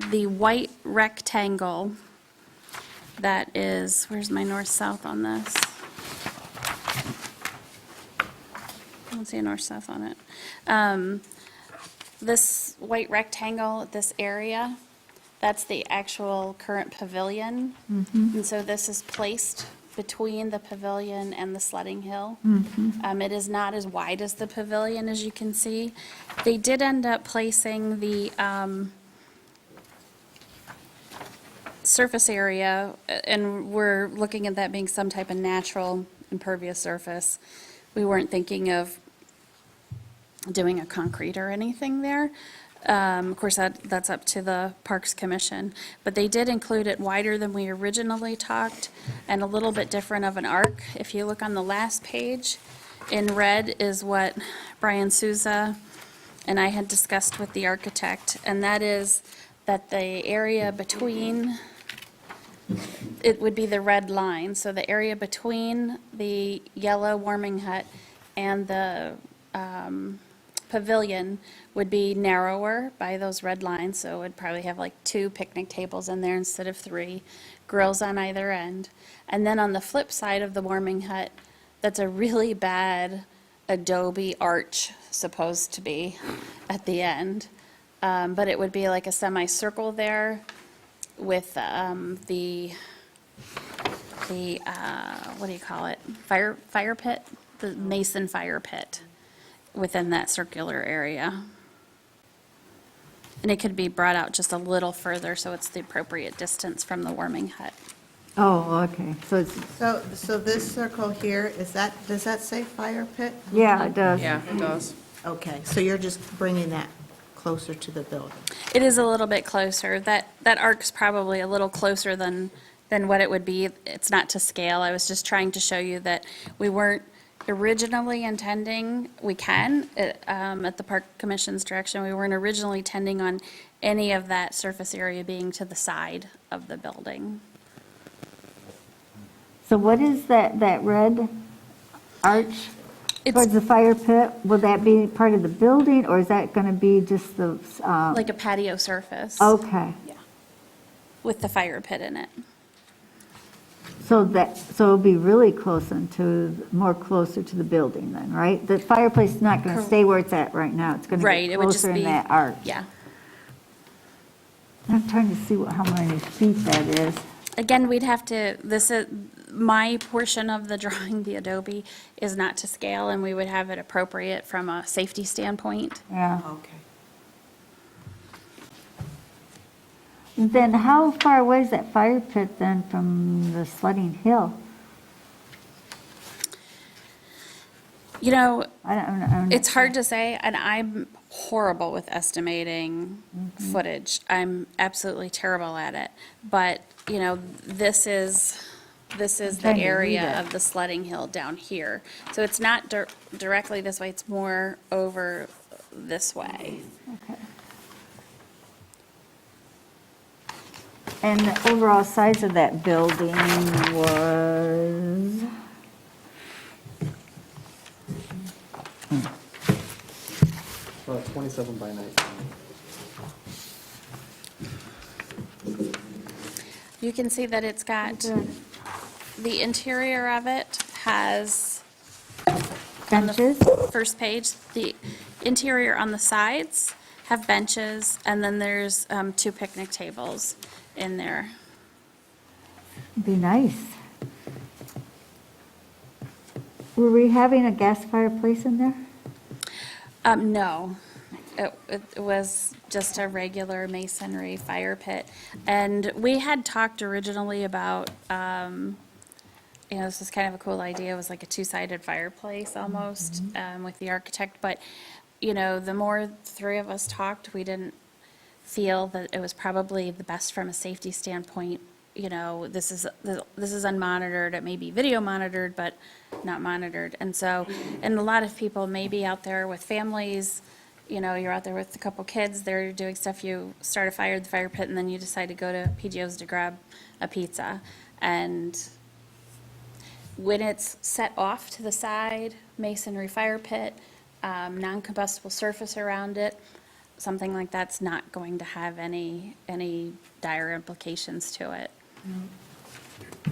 white rectangle that is, where's my north-south on this? I don't see a north-south on it. This white rectangle, this area, that's the actual current pavilion. And so this is placed between the pavilion and the sledding hill. It is not as wide as the pavilion, as you can see. They did end up placing the surface area, and we're looking at that being some type of natural impervious surface. We weren't thinking of doing a concrete or anything there. Of course, that's up to the Parks Commission, but they did include it wider than we originally talked and a little bit different of an arc. If you look on the last page, in red is what Brian Souza and I had discussed with the architect, and that is that the area between, it would be the red line, so the area between the yellow warming hut and the pavilion would be narrower by those red lines, so it would probably have like 2 picnic tables in there instead of 3, grills on either end. And then on the flip side of the warming hut, that's a really bad adobe arch, supposed to be, at the end. But it would be like a semicircle there with the what do you call it? Fire pit? The mason fire pit within that circular area. And it could be brought out just a little further, so it's the appropriate distance from the warming hut. Oh, okay, so it's, So this circle here, does that say fire pit? yeah, it does. Yeah, it does. Okay, so you're just bringing that closer to the building. It is a little bit closer. That arc's probably a little closer than what it would be. It's not to scale. I was just trying to show you that we weren't originally intending, we can, at the Park Commission's direction, we weren't originally intending on any of that surface area being to the side of the building. So what is that red arch towards the fire pit? Will that be part of the building, or is that going to be just the? Like a patio surface. Okay, With the fire pit in it. so it'll be really more closer to the building then, right? The fireplace is not going to stay where it's at right now. It's going to Right, get it would just closer in be. that arch. Yeah. I'm trying to see how many feet that is. Again, we'd have to, this is, my portion of the drawing, the Adobe, is not to scale, and we would have it appropriate from a safety standpoint. Yeah. Okay. Then how far away is that fire pit then from the sledding hill? You know, I don't. it's hard to say, and I'm horrible with estimating footage. I'm absolutely terrible at it. But, you know, this is the trying to read area it. of the sledding hill down here. So it's not directly this way, it's more over this way. Okay. And the overall size of that building was? 27 by 19. You can see that it's got, the interior of it has, on the Benches? first page, the interior on the sides have benches, and then there's 2 picnic tables in there. Be nice. Were we having a gas fireplace in there? No, it was just a regular masonry fire pit. And we had talked originally about, this was kind of a cool idea, it was like a 2-sided fireplace almost, with the architect. But, the more the 3 of us talked, we didn't feel that it was probably the best from a safety standpoint. This is unmonitored, it may be video monitored, but not monitored. And so, and a lot of people may be out there with families, you're out there with a couple kids, they're doing stuff, you start a fire at the fire pit, and then you decide to go to PGO's to grab a pizza. And when it's set off to the side, masonry fire pit, non-combustible surface around it, something like that's not going to have any dire implications to it.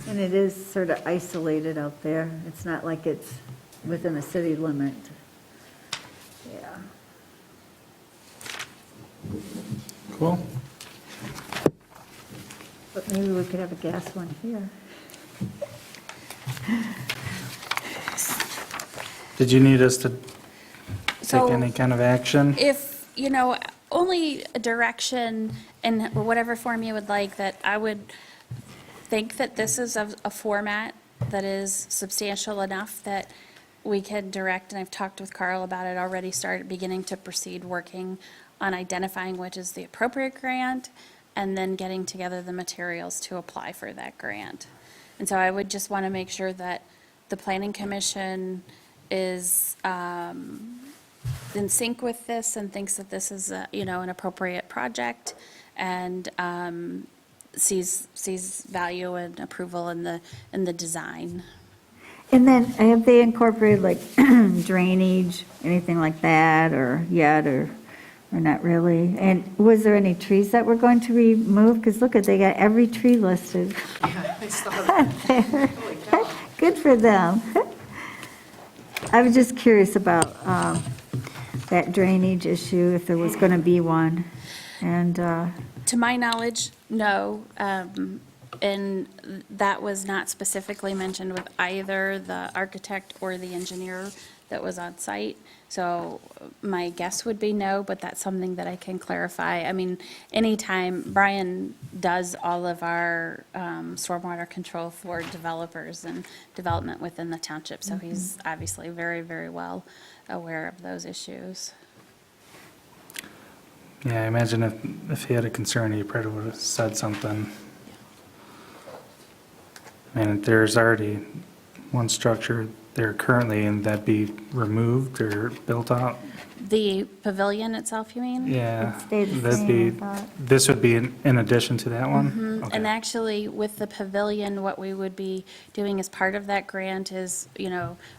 And it is sort of isolated out there. It's not like it's within a city limit. Yeah. Cool. But maybe we could have a gas one here. Did you need us to take So- any kind of action? If, only a direction in whatever form you would like, that I would think that this is a format that is substantial enough that we can direct, and I've talked with Carl about it already, beginning to proceed working on identifying which is the appropriate grant, and then getting together the materials to apply for that grant. And so I would just want to make sure that the Planning Commission is in sync with this and thinks that this is an appropriate project, and sees value and approval in the design. And then have they incorporated like drainage, anything like that, or yet, or not really? And was there any trees that were going to be removed? Because look they got every tree listed. Yeah, I saw that. Holy cow. Good for them. I was just curious about that drainage issue, if there was going to be one. And, To my knowledge, no. And that was not specifically mentioned with either the architect or the engineer that was on site. So my guess would be no, but that's something that I can clarify. I mean, anytime, Brian does all of our stormwater control for developers and development within the township, so he's obviously very, very well aware of those issues. Yeah, I imagine if he had a concern, he probably would have said something. And there's already one structure there currently, and that'd be removed or built out? The pavilion itself, you mean? Yeah. It stayed the that'd same, be- I thought. This would be in addition to that one? And Okay. actually, with the pavilion, what we would be doing as part of that grant is,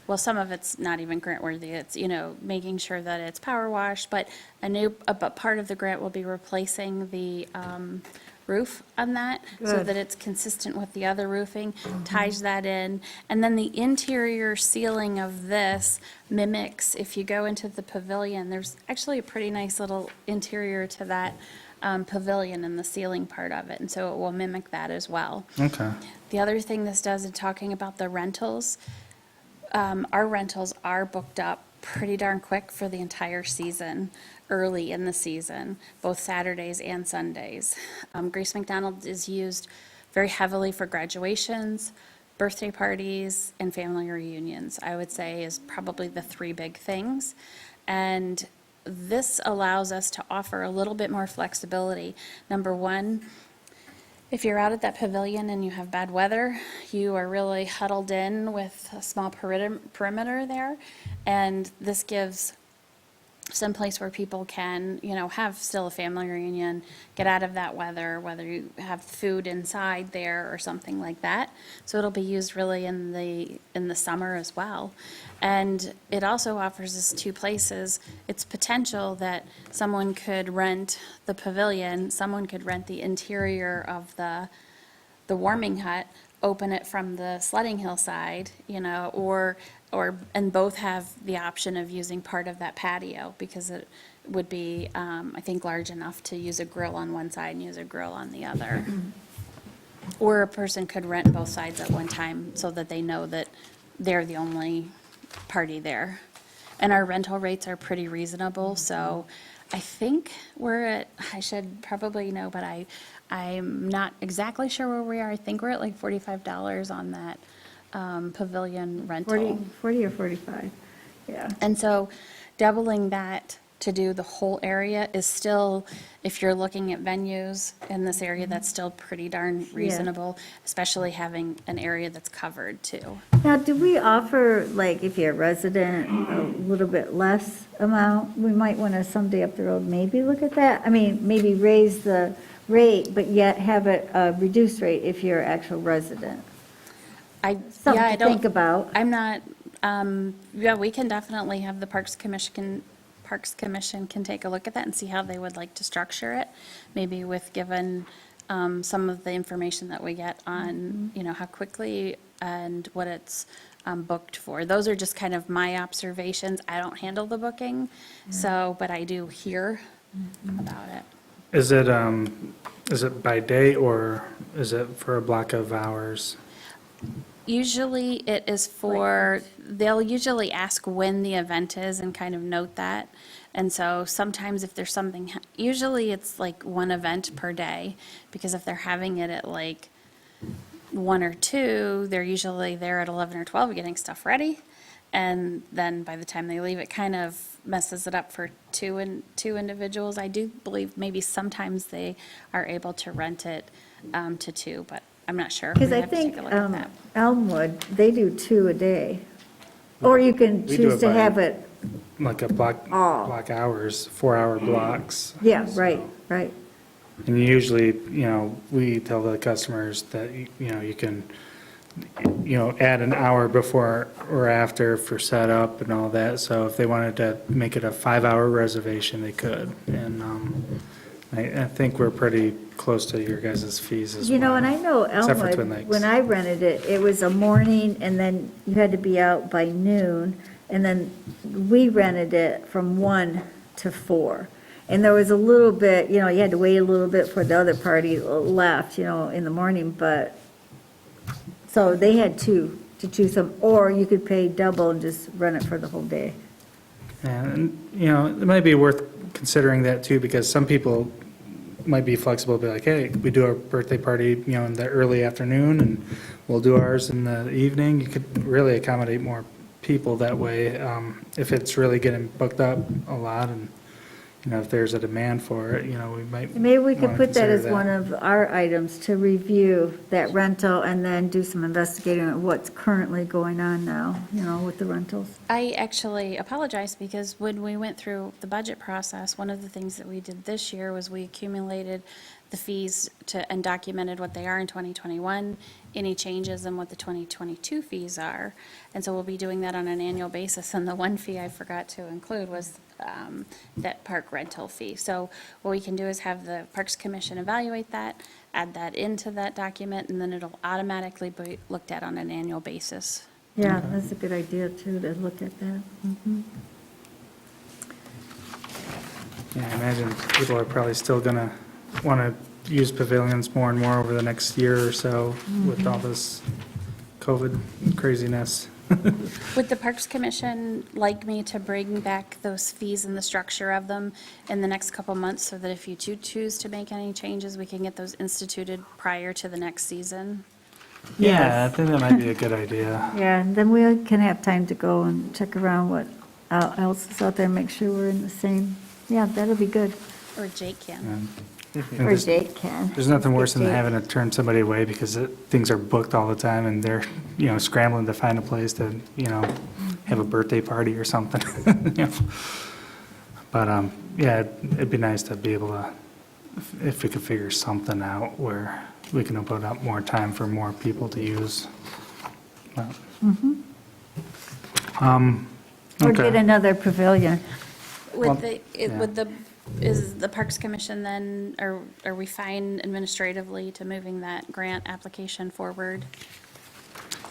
well, some of it's not even grant worthy. It's, making sure that it's power washed, but but part of the grant will be replacing the roof on that so Good. that it's consistent with the other roofing, ties that in. And then the interior ceiling of this mimics, if you go into the pavilion, there's actually a pretty nice little interior to that pavilion in the ceiling part of it. And so it will mimic that as well. Okay. The other thing this does in talking about the rentals, our rentals are booked up pretty darn quick for the entire season, early in the season, both Saturdays and Sundays. Grace Mcdonald is used very heavily for graduations, birthday parties, and family reunions, I would say is probably the three big things. And this allows us to offer a little bit more flexibility. Number one, if you're out at that pavilion and you have bad weather, you are really huddled in with a small perimeter there. And this gives some place where people can, have still a family reunion, get out of that weather, whether you have food inside there or something like that. So it'll be used really in the summer as well. And it also offers us two places. It's potential that someone could rent the pavilion, someone could rent the interior of the warming hut, open it from the sledding hill side, and both have the option of using part of that patio, because it would be, I think, large enough to use a grill on one side and use a grill on the other. Or a person could rent both sides at one time so that they know that they're the only party there. And our rental rates are pretty reasonable, so I think I should probably know, but I'm not exactly sure where we are. I think we're at like $45 on that pavilion rental. 40 or 45, yeah. And so doubling that to do the whole area is still, if you're looking at venues in this area, that's still pretty darn reasonable, especially having an area that's covered too. Now, do we offer, like, if you're a resident, a little bit less amount? We might want to someday up the road maybe look at that. I mean, maybe raise the rate, but yet have it a reduced rate if you're an actual resident. Something I to think about. I'm not, we can definitely have the Parks Commission can take a look at that and see how they would like to structure it, maybe with given some of the information that we get on, how quickly and what it's booked for. Those are just kind of my observations. I don't handle the booking, but I do hear about it. Is it by day, or is it for a block of hours? Usually it is for, they'll usually ask when the event is and kind of note that. And so sometimes if there's something, usually it's like one event per day, because if they're having it at like 1 or 2, they're usually there at 11 or 12 getting stuff ready. And then by the time they leave, it kind of messes it up for two individuals. I do believe maybe sometimes they are able to rent it to 2, but I'm not sure. Because We'd I have to take think a look at that. Elmwood, they do 2 a day. Or you can We do choose it to by- have it, Like a block hours, 4-hour blocks. yeah, right, right. And usually, we tell the customers that, you can, add an hour before or after for setup and all that. So if they wanted to make it a 5-hour reservation, they could. And I think we're pretty close to your guys' fees as well. You know, and I know Except for Twin Elmwood, Lakes. when I rented it, it was a morning, and then you had to be out by noon, and then we rented it from 1 to 4. And there was a little bit, you had to wait a little bit for the other party left, in the morning, but, so they had 2 to choose from, or you could pay double and just run it for the whole day. And, it might be worth considering that too, because some people might be flexible, be like, hey, we do our birthday party, in the early afternoon, and we'll do ours in the evening. You could really accommodate more people that way, if it's really getting booked up a lot, and, if there's a demand for it, we might. Maybe we could wanna put that consider as one of our items to review that rental and then do some investigating on what's currently going on now, with the rentals. I actually apologize because when we went through the budget process, one of the things that we did this year was we accumulated the fees and documented what they are in 2021, any changes and what the 2022 fees are. And so we'll be doing that on an annual basis. And the one fee I forgot to include was that park rental fee. So what we can do is have the Parks Commission evaluate that, add that into that document, and then it'll automatically be looked at on an annual basis. Yeah, that's a good idea, too, to look at that. Mhm. Yeah, I imagine people are probably still gonna want to use pavilions more and more over the next year or so with all this COVID craziness. Would the Parks Commission like me to bring back those fees and the structure of them in the next couple months so that if you choose to make any changes, we can get those instituted prior to the next season? Yeah, I think that might be a good idea. Yeah, and then we can have time to go and check around what else is out there, make sure we're in the same, yeah, that'll be good. Or Jake can. And Or there's- Jake can. There's nothing worse than Jake. having to turn somebody away because things are booked all the time and they're, scrambling to find a place to, have a birthday party or something. You know. But, yeah, it'd be nice to be able to, if we could figure something out where we can open up more time for more people to use. But, Or okay. get another pavilion. Is the Parks Commission then, are we fine administratively to moving that grant application forward?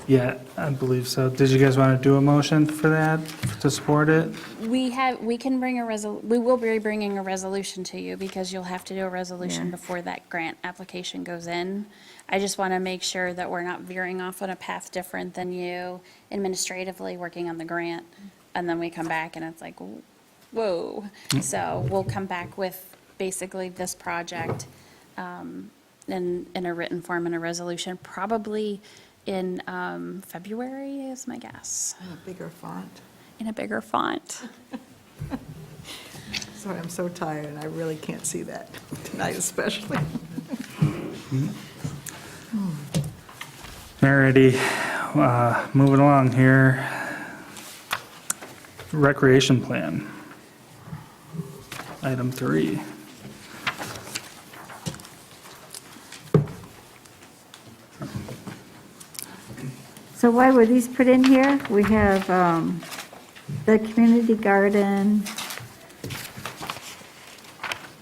Yeah, I believe so. Did you guys want to do a motion for that, to support it? We can bring we will be bringing a resolution to you because you'll have to do a resolution Yeah. before that grant application goes in. I just want to make sure that we're not veering off on a path different than you administratively working on the grant. And then we come back and it's like, whoa. So we'll come back with basically this project in a written form and a resolution, probably in February is my guess, In a bigger font. in a bigger font. Sorry, I'm so tired, and I really can't see that tonight especially. Alrighty, moving along here. Recreation plan. Item 3. So why were these put in here? We have the community garden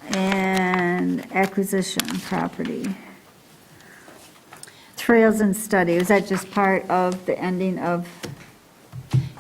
and acquisition property. Trails and study, was that just part of the ending of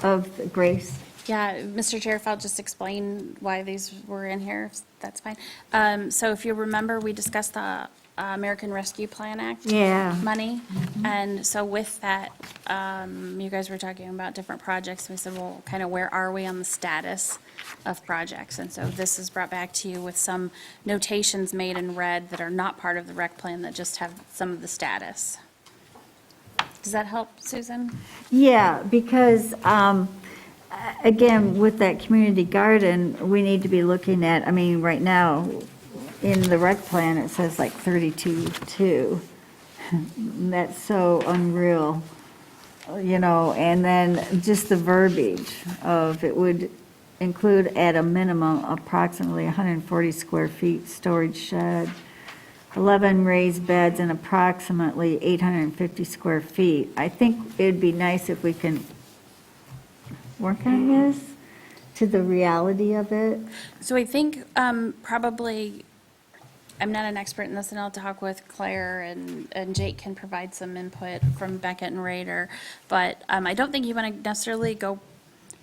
the Grace? Yeah, Mr. Chair, if I'll just explain why these were in here, if that's fine. So if you remember, we discussed the American Rescue Plan Act Yeah. money. And so with that, you guys were talking about different projects. We said, well, kind of where are we on the status of projects? And so this is brought back to you with some notations made in red that are not part of the rec plan that just have some of the status. Does that help, Susan? Yeah, because, again, with that community garden, we need to be looking at, I mean, right now, in the rec plan, it says like 32.2. That's so unreal, you know, and then just the verbiage of it would include at a minimum approximately 140 square feet storage shed, 11 raised beds, and approximately 850 square feet. I think it'd be nice if we can work on this to the reality of it. So I think probably, I'm not an expert in this, and I'll talk with Claire, and Jake can provide some input from Beckett and Rader. But I don't think you want to necessarily go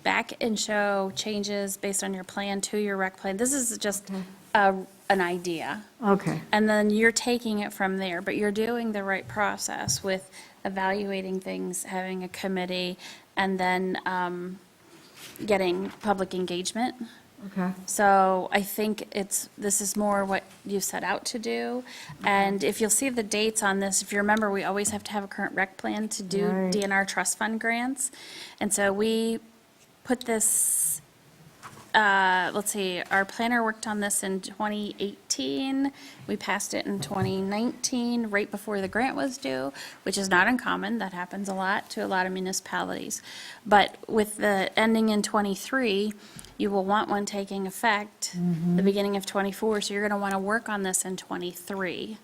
back and show changes based on your plan to your rec plan. This is just an idea. Okay. And then you're taking it from there, but you're doing the right process with evaluating things, having a committee, and then getting public engagement. Okay. So I think this is more what you set out to do. And if you'll see the dates on this, if you remember, we always have to have a current rec plan to do Right. DNR trust fund grants. And so we put this, let's see, our planner worked on this in 2018. We passed it in 2019, right before the grant was due, which is not uncommon. That happens a lot to a lot of municipalities. But with the ending in '23, you will want one taking effect the beginning of '24, so you're going to want to work on this in '23.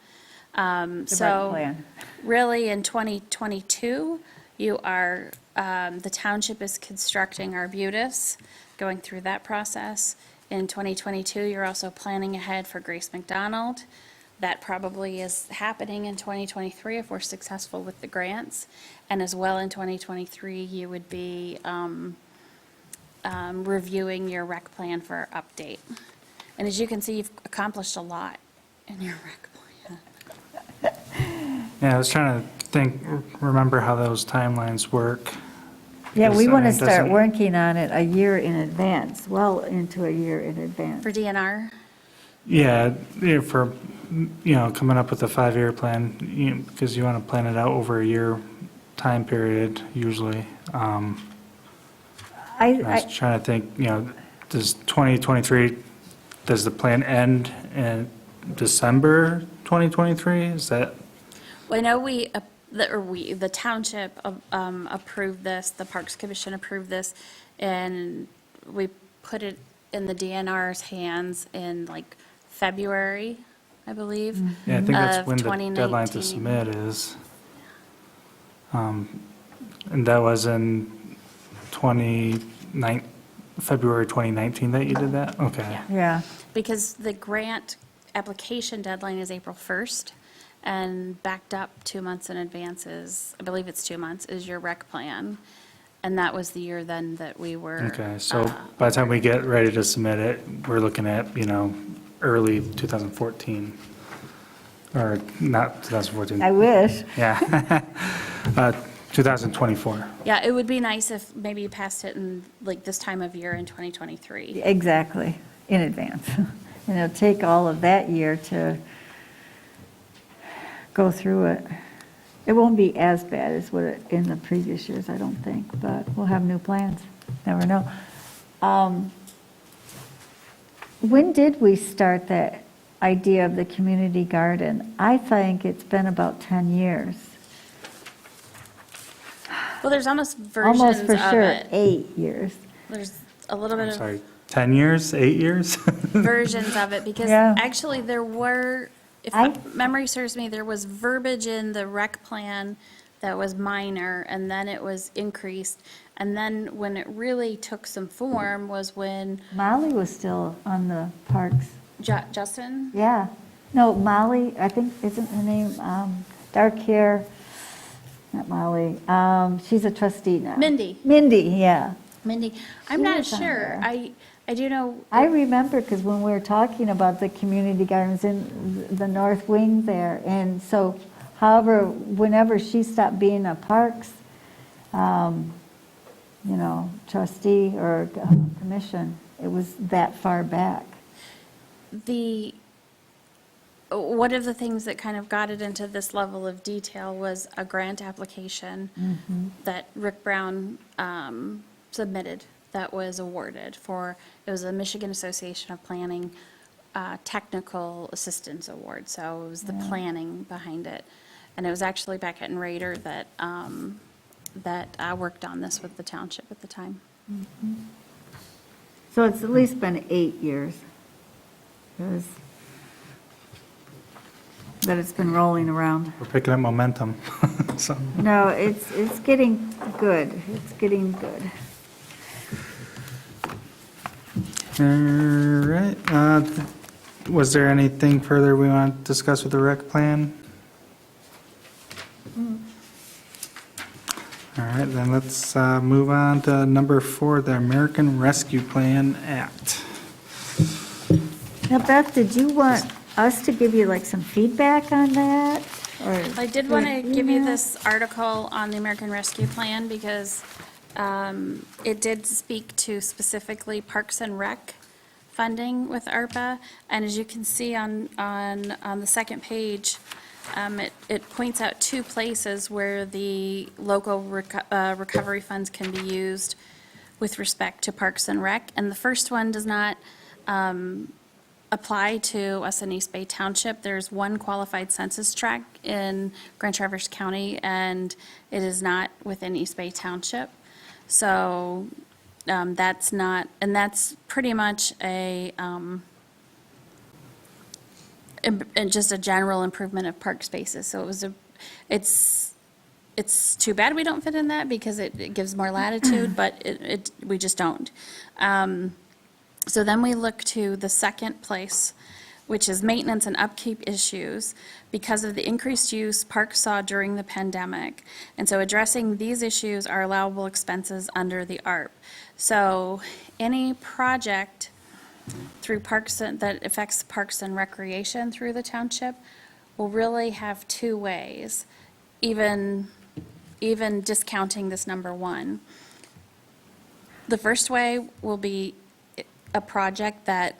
So plan. really, in 2022, you are, the township is constructing Arbutus, going through that process. In 2022, you're also planning ahead for Grace Mcdonald. That probably is happening in 2023 if we're successful with the grants. And as well in 2023, you would be reviewing your rec plan for update. And as you can see, you've accomplished a lot in your rec plan. Yeah, I was trying to think, remember how those timelines work. Yeah, we Because, I want to mean, start doesn't- working on it a year in advance, well into a year in advance. For DNR, Yeah, for, coming up with a 5-year plan, because you want to plan it out over a year time period usually. I was trying to think, does 2023, does the plan end in December 2023? Is that, well, I know the township approved this, the Parks Commission approved this, and we put it in the DNR's hands in like February, I believe. yeah, I think that's Of when the 2019. deadline to submit is. And that was in February 2019 that you did that? Okay. Yeah. Yeah, Because the grant application deadline is April 1st, and backed up 2 months in advance is, I believe it's 2 months, is your rec plan. And that was the year then that we were. Okay, so by the time we get ready to submit it, we're looking at, early 2014, or not 2014. I wish. Yeah. 2024. Yeah, it would be nice if maybe you passed it in like this time of year in 2023. Exactly, in advance. And it'll take all of that year to go through it. It won't be as bad as what it in the previous years, I don't think, but we'll have new plans. Never know. When did we start that idea of the community garden? I think it's been about 10 years. Well, there's almost Almost versions for of sure, it. 8 years. There's a little bit I'm of sorry, 10 years, 8 years? versions of it, because Yeah. actually there were, if I- memory serves me, there was verbiage in the rec plan that was minor, and then it was increased. And then when it really took some form was when Molly was still on the parks. Justin, Yeah. No, Molly, I think, isn't her name, dark hair, not Molly, she's a trustee now. Mindy. Mindy, yeah. Mindy, I'm She not was on sure. there. I do know, I remember, because when we were talking about the community gardens in the north wing there, and so however, whenever she stopped being a parks, trustee or commission, it was that far back. one of the things that kind of got it into this level of detail was a grant application that Rick Brown submitted that was awarded for, it was a Michigan Association of Planning Technical Assistance Award. So it was the planning behind it. And it was actually Beckett and Rader that, worked on this with the township at the time. So it's at least been 8 years. That it's been rolling around. We're picking up momentum, so. No, it's getting good. It's getting good. All right, was there anything further we want to discuss with the rec plan? All right, then let's move on to number 4, the American Rescue Plan Act. Now, Beth, did you want us to give you like some feedback on that? Or I did want to give you this article on the American Rescue Plan because it did speak to specifically Parks and Rec funding with ARPA. And as you can see on the second page, it points out 2 places where the local recovery funds can be used with respect to Parks and Rec. And the first one does not apply to us in East Bay Township. There's one qualified census tract in Grand Traverse County, and it is not within East Bay Township. So that's not, and that's pretty much just a general improvement of park spaces. So it's too bad we don't fit in that because it gives more latitude, but we just don't. So then we look to the second place, which is maintenance and upkeep issues because of the increased use parks saw during the pandemic. And so addressing these issues are allowable expenses under the ARP. So any project through parks that affects parks and recreation through the township will really have 2 ways, even discounting this number 1. The first way will be a project that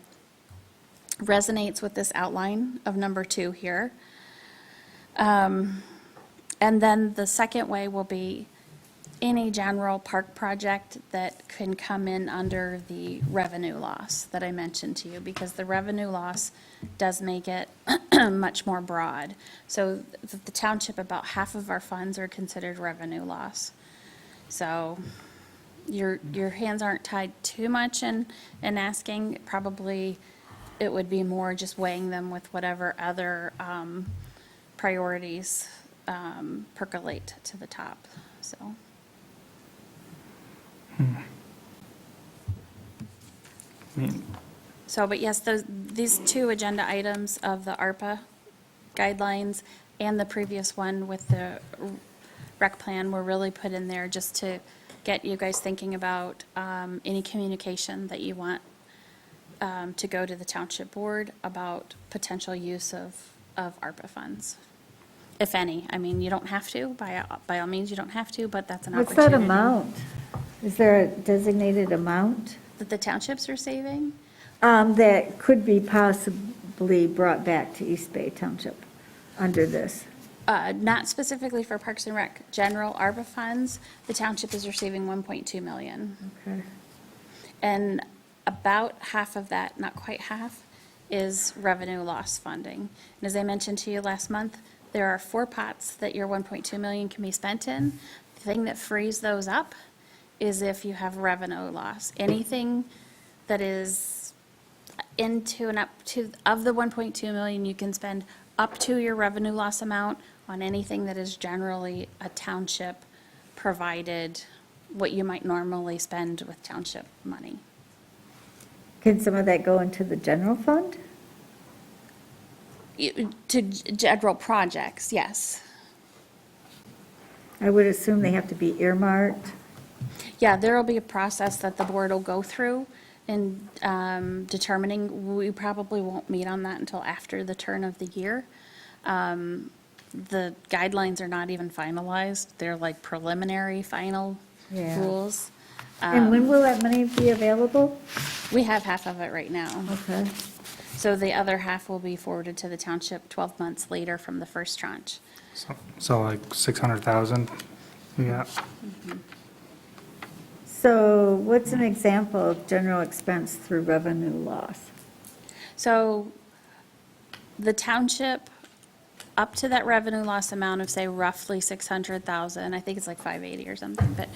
resonates with this outline of number 2 here. And then the second way will be any general park project that can come in under the revenue loss that I mentioned to you, because the revenue loss does make it much more broad. So the township, about half of our funds are considered revenue loss. So your hands aren't tied too much in asking. Probably it would be more just weighing them with whatever other priorities percolate to the top, so. So, but yes, these 2 agenda items of the ARPA guidelines and the previous one with the rec plan were really put in there just to get you guys thinking about any communication that you want to go to the township board about potential use of ARPA funds, if any. I mean, you don't have to, by all means, you don't have to, but that's an What's opportunity. that amount? Is there a designated amount That the townships are saving? that could be possibly brought back to East Bay Township under this? Not specifically for Parks and Rec, general ARPA funds, the township is receiving 1.2 million. Okay. And about half of that, not quite half, is revenue loss funding. And as I mentioned to you last month, there are 4 pots that your 1.2 million can be spent in. The thing that frees those up is if you have revenue loss. Anything that is into and up to, of the 1.2 million, you can spend up to your revenue loss amount on anything that is generally a township provided, what you might normally spend with township money. Can some of that go into the general fund? To general projects, yes. I would assume they have to be earmarked. Yeah, there'll be a process that the board will go through in determining, we probably won't meet on that until after the turn of the year. The guidelines are not even finalized. They're like preliminary final Yeah. rules. And when will that money be available? We have half of it right now. Okay. So the other half will be forwarded to the township 12 months later from the first tranche. So like 600,000? Yeah. So what's an example of general expense through revenue loss? So the township, up to that revenue loss amount of, say, roughly 600,000, I think it's like 580 or something, but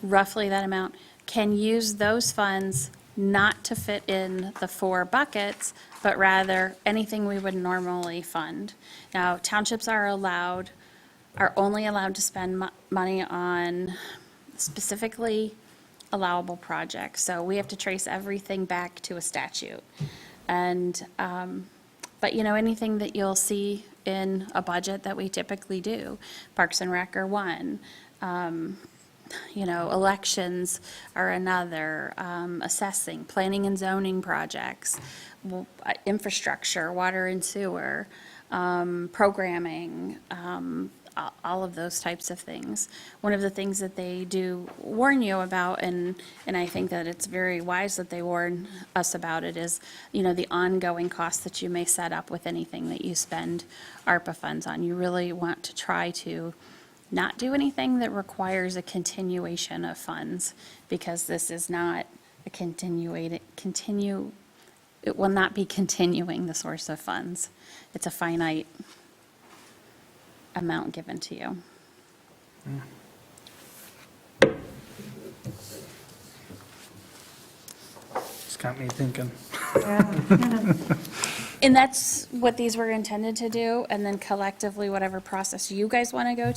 roughly that amount, can use those funds not to fit in the 4 buckets, but rather anything we would normally fund. Now, townships are only allowed to spend money on specifically allowable projects. So we have to trace everything back to a statute. And, but anything that you'll see in a budget that we typically do, Parks and Rec are one, elections are another, assessing, planning and zoning projects, infrastructure, water and sewer, programming, all of those types of things. One of the things that they do warn you about, and I think that it's very wise that they warn us about it, is, the ongoing costs that you may set up with anything that you spend ARPA funds on. You really want to try to not do anything that requires a continuation of funds, because this is not a it will not be continuing the source of funds. It's a finite amount given to you. It's got me thinking. And that's what these were intended to do, and then collectively, whatever process you guys want to go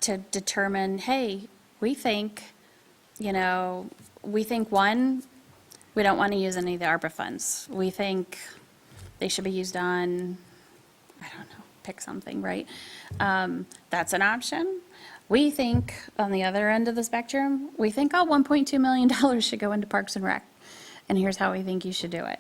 to determine, hey, we think, one, we don't want to use any of the ARPA funds. We think they should be used on, I don't know, pick something, right? That's an option. We think, on the other end of the spectrum, we think, $1.2 million should go into Parks and Rec, and here's how we think you should do it.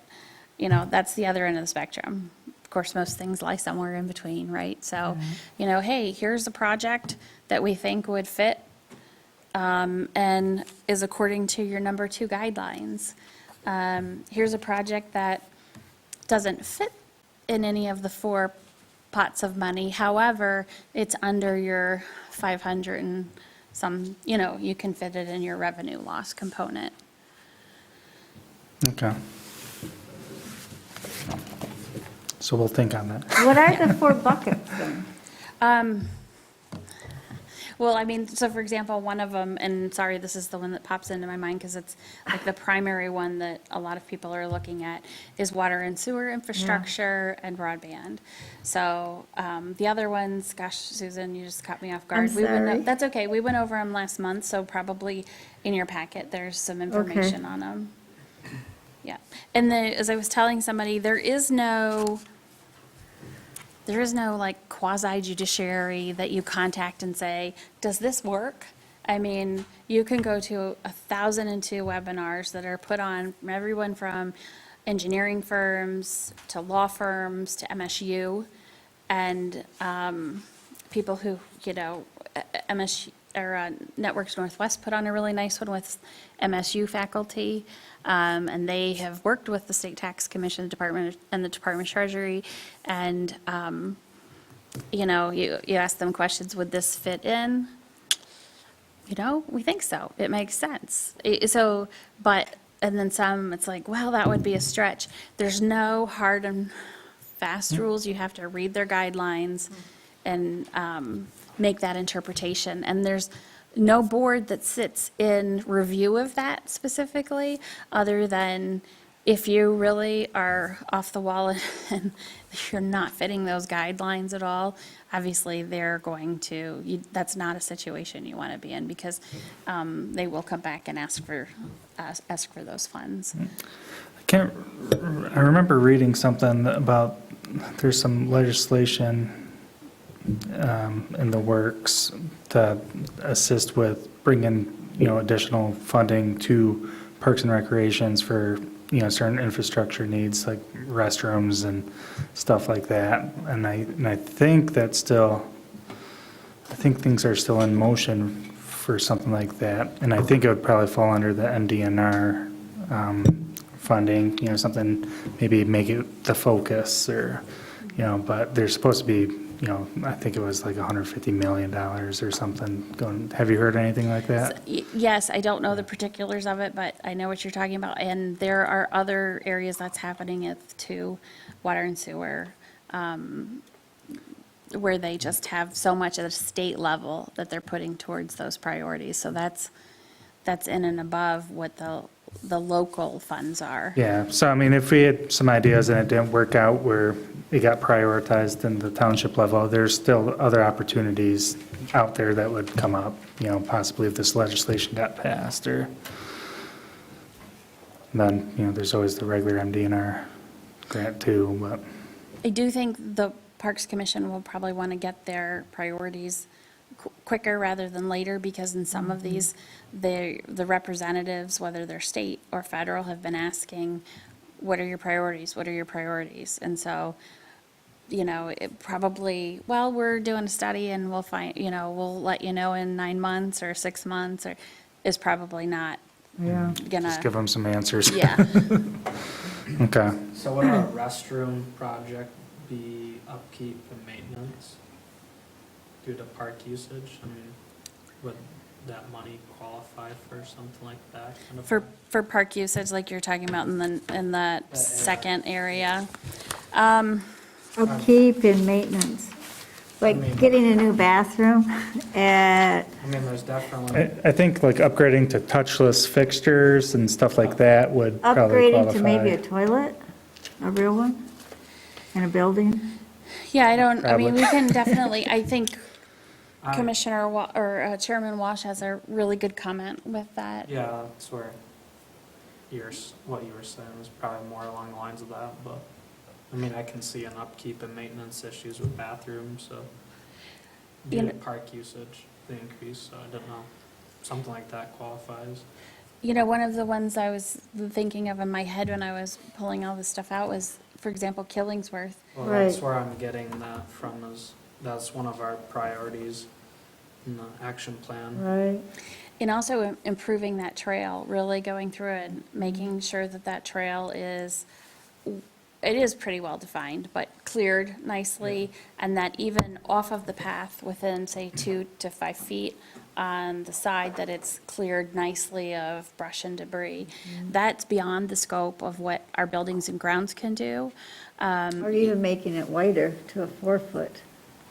That's the other end of the spectrum. Of course, most things lie somewhere in between, right? So, hey, here's a project that we think would fit, and is according to your number 2 guidelines. Here's a project that doesn't fit in any of the 4 pots of money. However, it's under your 500 and some, you can fit it in your revenue loss component. Okay. So we'll think on that. What are the 4 buckets then? Well, so for example, one of them, and sorry, this is the one that pops into my mind because it's like the primary one that a lot of people are looking at, is water and sewer infrastructure and broadband. So the other ones, gosh, Susan, you just caught me off guard. sorry. That's okay. We went over them last month, so probably in your packet, there's some information on them. Yeah. And as I was telling somebody, there is no like quasi judiciary that you contact and say, does this work? You can go to 1,002 webinars that are put on from everyone from engineering firms to law firms to MSU, and people who, MSU or Networks Northwest put on a really nice one with MSU faculty, and they have worked with the State Tax Commission, the Department and the Department of Treasury, and you ask them questions. Would this fit in? We think so. It makes sense. And then some, it's like, well, that would be a stretch. There's no hard and fast rules. You have to read their guidelines and make that interpretation. And there's no board that sits in review of that specifically, other than if you really are off the wall and you're not fitting those guidelines at all, obviously they're going to, that's not a situation you want to be in, because they will come back and ask for those funds. I remember reading something about, there's some legislation in the works to assist with bringing additional funding to Parks and Recreations for, certain infrastructure needs like restrooms and stuff like that. And I think that's still, I think things are still in motion for something like that. And I think it would probably fall under the MDNR funding, something, maybe make it the focus or, but there's supposed to be, I think it was like $150 million or something going, have you heard anything like that? Yes, I don't know the particulars of it, but I know what you're talking about. And there are other areas that's happening at too, water and sewer, where they just have so much at a state level that they're putting towards those priorities. So that's in and above what the local funds are. Yeah, so I mean, if we had some ideas and it didn't work out where it got prioritized in the township level, there's still other opportunities out there that would come up, possibly if this legislation got passed or then, there's always the regular MDNR grant too, but. I do think the Parks Commission will probably want to get their priorities quicker rather than later, because in some of these, the representatives, whether they're state or federal, have been asking, what are your priorities? What are your priorities? And so, it probably, well, we're doing a study and we'll find, we'll let you know in 9 months or 6 months, or is probably not Yeah. gonna. Just give them some answers. Yeah. Okay. So would a restroom project be upkeep and maintenance due to park usage? I mean, would that money qualify for something like that? Kind of For park usage, like you're talking about in that area. second area. Upkeep and maintenance, like I mean- getting a new bathroom at, I mean, there's definitely, I think like upgrading to touchless fixtures and stuff like that would probably upgrading to maybe a qualify. toilet, a real one, in a building. Yeah, I mean, we Probably. can definitely, I think I- Commissioner, Chairman Walsh has a really good comment with that. yeah, that's where what you were saying was probably more along the lines of that, but, I mean, I can see an upkeep and maintenance issues with bathrooms, so due to park usage, the increase, so I don't know, something like that qualifies. One of the ones I was thinking of in my head when I was pulling all this stuff out was, for example, Killingsworth. Well, that's Right. where I'm getting that from, is that's one of our priorities in the action plan. Right. And also improving that trail, really going through it, making sure that trail it is pretty well defined, but cleared nicely, and that even off of the path within, say, 2 to 5 feet on the side, that it's cleared nicely of brush and debris. That's beyond the scope of what our buildings and grounds can do. Or even making it wider to a 4-foot,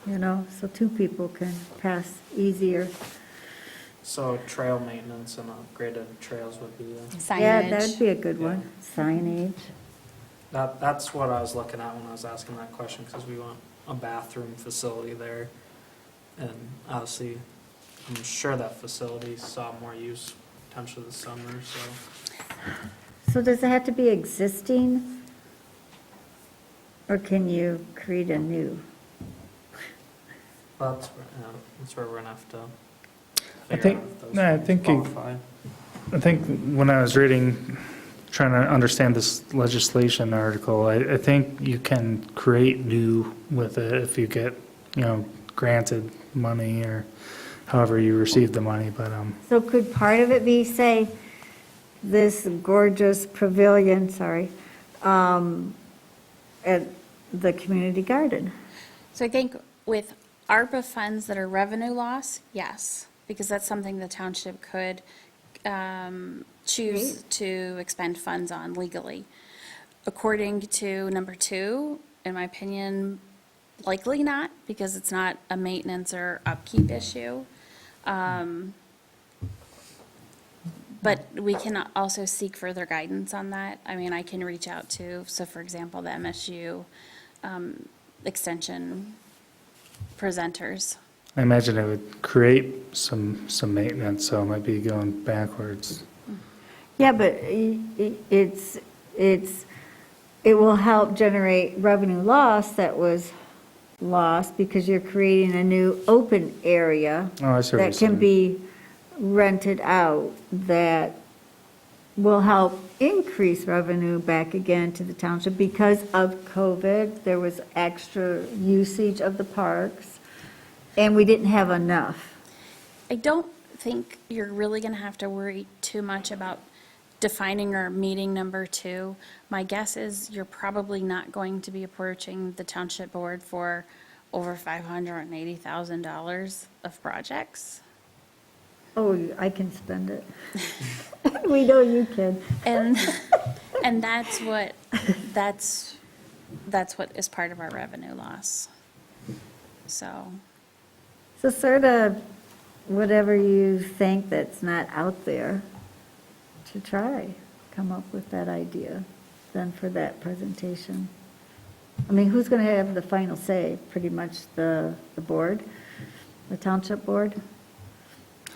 so 2 people can pass easier. So trail maintenance and upgraded trails would be, Yeah, that'd Signage. be a good one. Signage. that's what I was looking at when I was asking that question, because we want a bathroom facility there. And obviously, I'm sure that facility saw more use potentially this summer, so. So does it have to be existing? Or can you create a new? That's where we're gonna have to I figure think- out if those no, I things think you- qualify. I think when I was reading, trying to understand this legislation article, I think you can create new with it if you get, granted money or however you receive the money, but, So could part of it be, say, this gorgeous pavilion, at the community garden? So I think with ARPA funds that are revenue loss, yes, because that's something the township could choose to expend funds on legally. According to number 2, in my opinion, likely not, because it's not a maintenance or upkeep issue. But we can also seek further guidance on that. I mean, I can reach out to, so for example, the MSU extension presenters. I imagine it would create some maintenance, so it might be going backwards. Yeah, but it will help generate revenue loss that was lost because you're creating a new open area Oh, I see what you're that can saying. be rented out that will help increase revenue back again to the township because of COVID. There was extra usage of the parks, and we didn't have enough. I don't think you're really going to have to worry too much about defining our meeting number 2. My guess is you're probably not going to be approaching the township board for over $580,000 of projects. Oh, I can spend it. We know you can. And, and that's what is part of our revenue loss. So, So sort of whatever you think that's not out there, to try, come up with that idea then for that presentation. I mean, who's going to have the final say? Pretty much the board, the township board?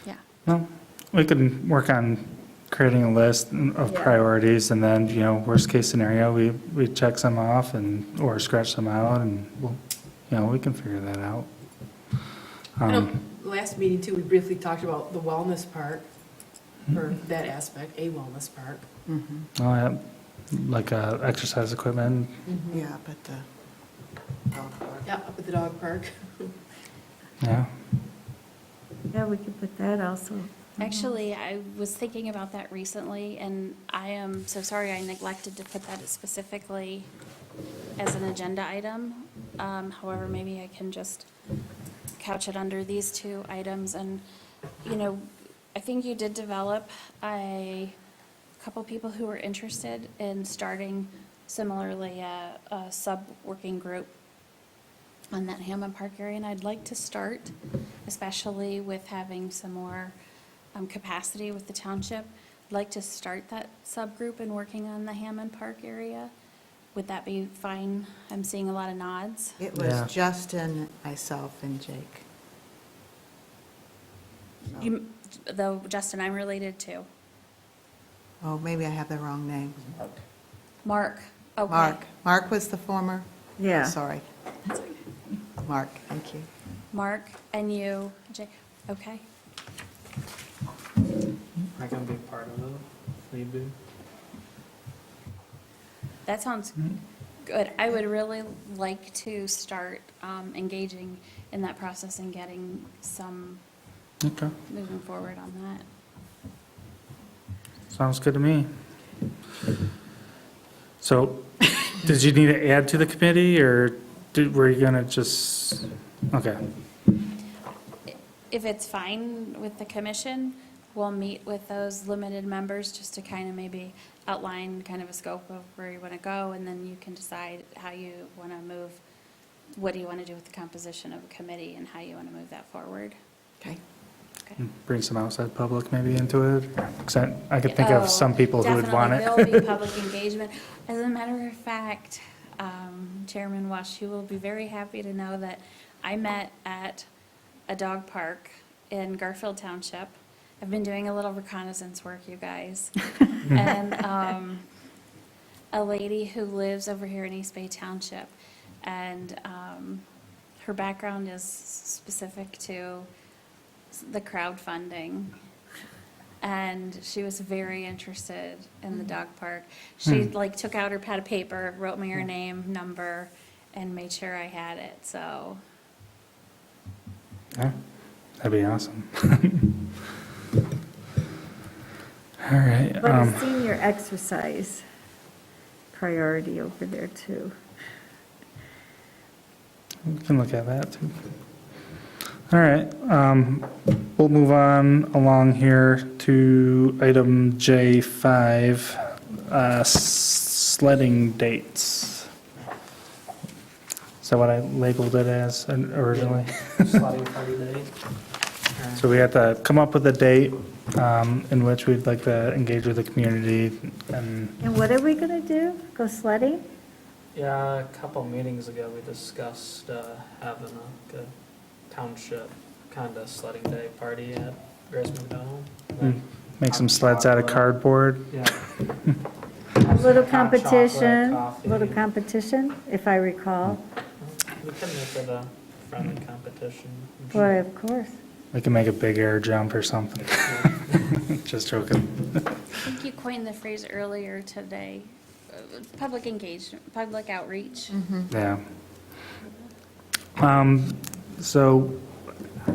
yeah. Well, we can work on creating a list of Yeah. priorities, and then, worst case scenario, we check some off or scratch some out, and we can figure that out. I know, last meeting too, we briefly talked about the wellness park, or that aspect, a wellness park. Yeah, like exercise equipment. Yeah, but the dog park. Yeah, up at the dog park. Yeah. Yeah, we could put that also. Actually, I was thinking about that recently, and I am so sorry I neglected to put that specifically as an agenda item. However, maybe I can just couch it under these 2 items. And, I think you did develop a couple people who were interested in starting similarly a sub-working group on that Hammond Park area, and I'd like to start, especially with having some more capacity with the township. I'd like to start that subgroup and working on the Hammond Park area. Would that be fine? I'm seeing a lot of nods. It Yeah. was Justin, myself, and Jake. Though Justin, I'm related to. Oh, maybe I have the wrong name. Mark, okay. Mark. Mark was the former? Yeah. Sorry. Mark, thank you. Mark and you, Jay, okay. I can be part of it, if need be. That sounds good. I would really like to start engaging in that process and getting some Okay. moving forward on that. Sounds good to me. So, did you need to add to the committee, or were you gonna just, okay, If it's fine with the commission, we'll meet with those limited members just to kind of maybe outline kind of a scope of where you want to go, and then you can decide how you want to move, what do you want to do with the composition of a committee and how you want to move that forward. Okay. Okay. bring some outside public maybe into it? 'Cause I could think of some people who would want it. Definitely, there'll be public engagement. As a matter of fact, Chairman Wash, you will be very happy to know that I met at a dog park in Garfield Township. I've been doing a little reconnaissance work, you guys. And a lady who lives over here in East Bay Township. And her background is specific to the crowdfunding. And she was very interested in the dog park. She like took out her pad of paper, wrote me her name, number, and made sure I had it, so. Yeah, that'd be awesome. All right. But a senior exercise priority over there too. We can look at that too. All right, we'll move on along here to item J5, sledding dates. Is that what I labeled it as originally? Sledding party day. So we have to come up with a date in which we'd like to engage with the community and, And what are we gonna do? Go sledding? Yeah, a couple meetings ago, we discussed having a township kind of sledding day party at Mcdonald. make some sleds out of cardboard. Yeah. Little Hot chocolate, competition, coffee. little competition, if I recall. We can make it a friendly competition. Boy, of course. We can make a big air jump or something. Just joking. I think you coined the phrase earlier today, public engagement, public outreach. Yeah. So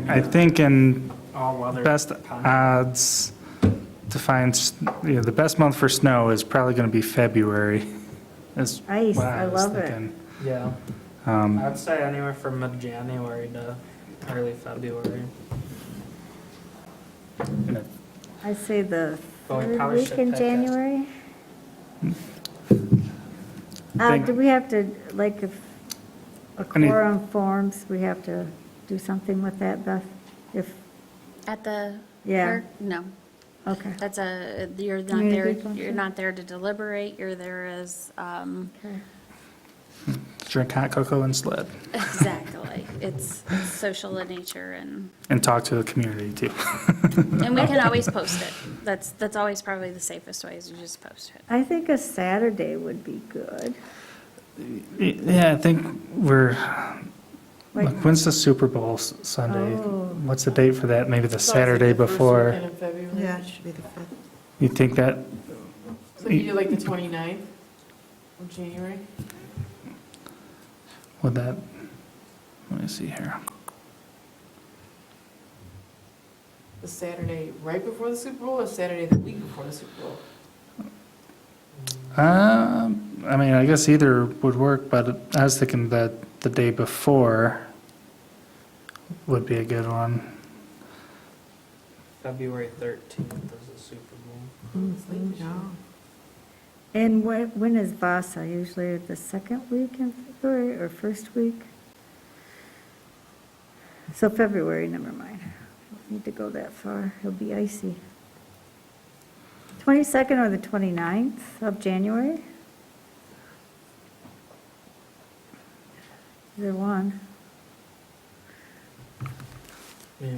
I think in All weather. best odds to find, the best month for snow is probably going to be February. Is Ice, what I was love it. thinking. Yeah, I'd say anywhere from mid-January to early February. And if- I'd say the Well, we third probably week should in pick it. January. Think- Do we have to, like, if a I need- quorum forms, we have to do something with that, Beth? If, At the Yeah. park? No, okay. that's you're not Community there, function? you're not there to deliberate, you're there as, Okay. Drink hot cocoa and sled. exactly. It's social in nature And talk to the community too. and we can always post it. That's always probably the safest way is you just post it. I think a Saturday would be good. Yeah, I think Like- look, when's the Super Bowl Sunday? Oh. What's the date for that? Maybe the So it's like Saturday the first before. weekend in February. Yeah, it should be the 5th. You think that, So you do like the 29th of January? would that, let me see here. The Saturday right before the Super Bowl or Saturday the week before the Super Bowl? I mean, I guess either would work, but I was thinking that the day before would be a good one. February 13th is the Super Bowl. It's late this year. And when is Vasa? Usually the second week in February or first week? So February, never mind. Don't need to go that far. It'll be icy. 22nd or the 29th of January? Either one. Yeah.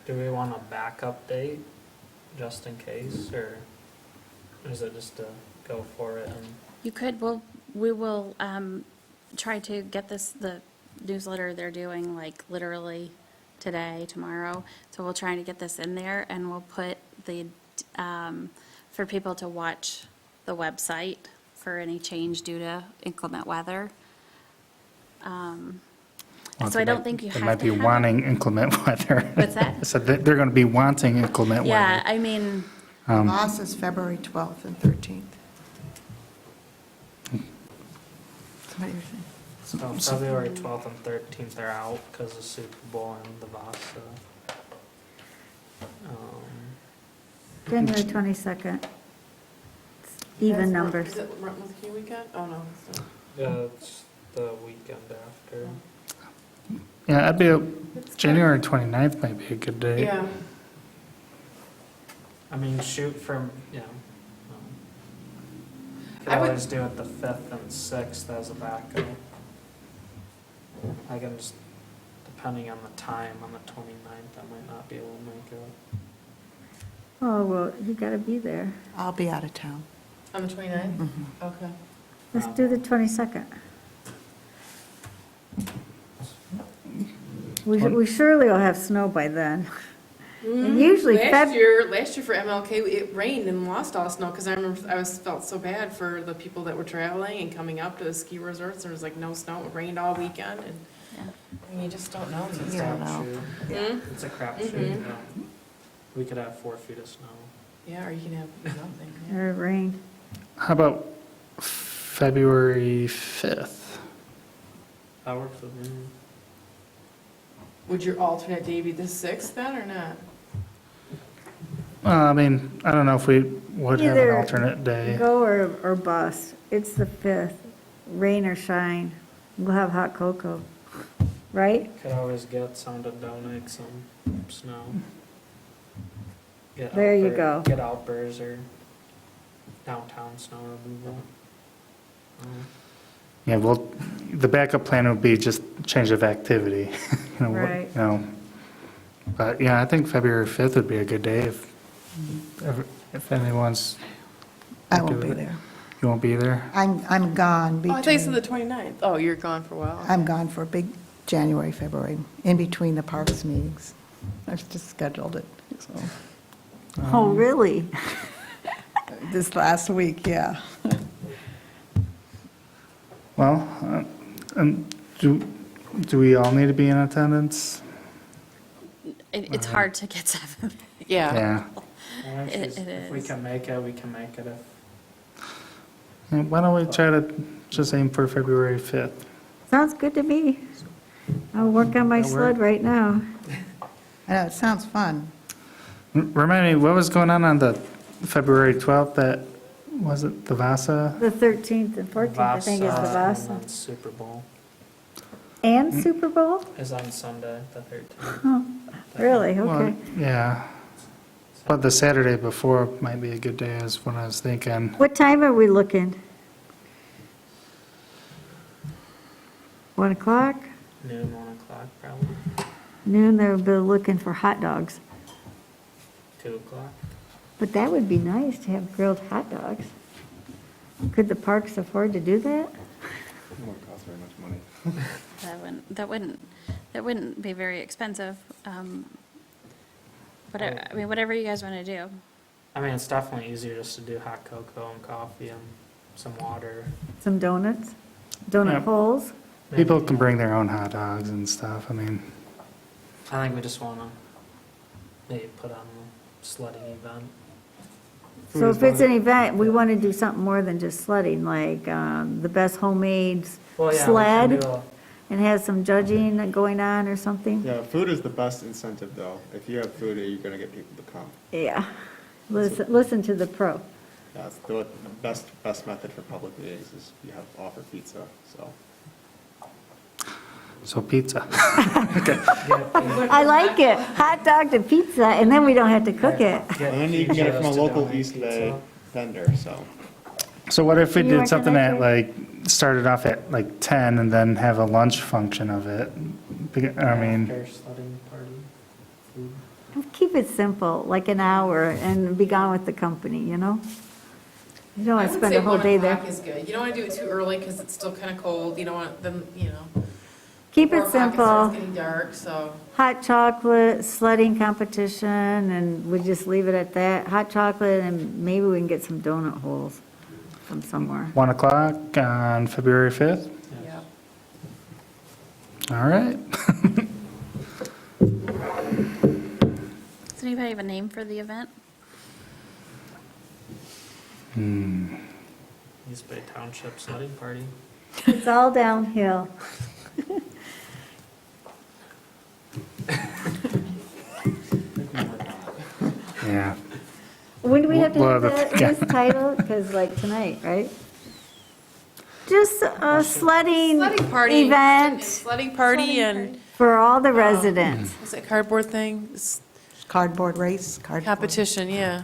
Do we want a backup date just in case, or is it just to go for it and? You could, we will try to get the newsletter they're doing like literally today, tomorrow. So we'll try to get this in there and we'll put for people to watch the website for any change due to inclement weather. So I don't think you have They to might be have it. wanting inclement weather. What's that? I said that they're going to be wanting inclement Yeah, weather. I mean, Voss is February 12th and 13th. Somebody was saying. So February 12th and 13th are out because of Super Bowl and the Vasa. January 22nd. Even That's numbers. Is it Martin Luther King weekend? Oh, no. it's not. Yeah, it's the weekend after. Yeah, It's January 29th might be a good day. Yeah. I mean, shoot from, could I would- always do it the 5th and 6th as a backup. I can just, depending on the time on the 29th, I might not be able to make it. Oh, well, you gotta be there. I'll be out of town. On the 29th? Mhm. Okay. Let's do the 22nd. We surely will have snow by then. And usually Last year for MLK, it rained and lost all snow, because I remember felt so bad for the people that were traveling and coming up to the ski resorts. There was like no snow, it rained all weekend, and yeah. I mean, you just don't know. It's a You don't know. crapshoot. Hmm? It's a crapshoot, Mhm. yeah. We could have 4 feet of snow. Yeah, or you can have nothing. yeah. Or rain. How about February 5th? That works with me. Would your alternate day be the 6th then, or not? I mean, I don't know if we would have an Either alternate day. Go or bust. It's the 5th, rain or shine. We'll have hot cocoa, right? Could always get someone to donate some snow. Get There you outbur- go. Get outbursts or downtown snow removal. Yeah, well, the backup plan would be just change of activity. You know, what- Right. you know. But yeah, I think February 5th would be a good day if anyone's. I won't do be it. there. You won't be there? I'm gone Oh, I thought you said between, the 29th. Oh, you're gone for a while. I'm gone for a big January, February, in between the parks meetings. I've just scheduled it, so, Oh, really? this last week, yeah. Well, do we all need to be in attendance? It's hard to get 7. Yeah. Yeah. Well, It If we is. can make it, we can make it. Why don't we try to just aim for February 5th? Sounds good to me. I'll work on my That work? sled right now. I know, it sounds fun. Remind me, what was going on the February 12th, that, was it the Vasa? The 13th and 14th, I think, is the And Vasa. then Super Bowl And Super Bowl? is on Sunday, the 13th. Oh, really? Well, Okay. Yeah, but the Saturday before might be a good day, is what I was thinking. What time are we looking? 1 o'clock? Noon, 1 o'clock probably, Noon, they'll be looking for hot dogs. 2 o'clock. But that would be nice to have grilled hot dogs. Could the parks afford to do that? It won't cost very much money. That wouldn't be very expensive. Whatever you guys want to do. I mean, it's definitely easier just to do hot cocoa and coffee and some water. Some donuts? Donut Yep. holes? People Maybe, can bring their own hot dogs and stuff, I mean, I think we just want to maybe put on a sledding event. So if it's an event, we want to do something more than just sledding, like the best homemade Well, yeah, we can sled, do a- and have some judging going on or something? Yeah, food is the best incentive, though. If you have food, you're gonna get people to come. Yeah. Listen to the pro. Yeah, it's the best method for public meetings is you have offer pizza, so. so pizza. I like it. Hot dog to pizza, and then we don't have to cook it. get And then you can get it from a PJs to local donate East Bay pizza. vendor, so. So what if we You did working something that at, like, started off at like 10 and then have a lunch function of it? I mean, After sledding party, food. Keep it simple, like an hour, and be gone with the company, you know? You don't I want to would spend say a whole 1 day there. o'clock is good. You don't want to do it too early because it's still kind of cold. You don't want them, Keep 4 it o'clock starts simple. getting dark, so. Hot chocolate, sledding competition, and we just leave it at that. Hot chocolate, and maybe we can get some donut holes from somewhere. 1 o'clock on February 5th? Yeah. All right. Does anybody have a name for the event? East Bay Township sledding party. It's all downhill. Yeah. When do we have to Well, have this title? Because like tonight, right? Just a sledding Sledding party. event Sledding party and, for all the residents. what's that cardboard thing? It's Cardboard race, cardboard. competition, yeah.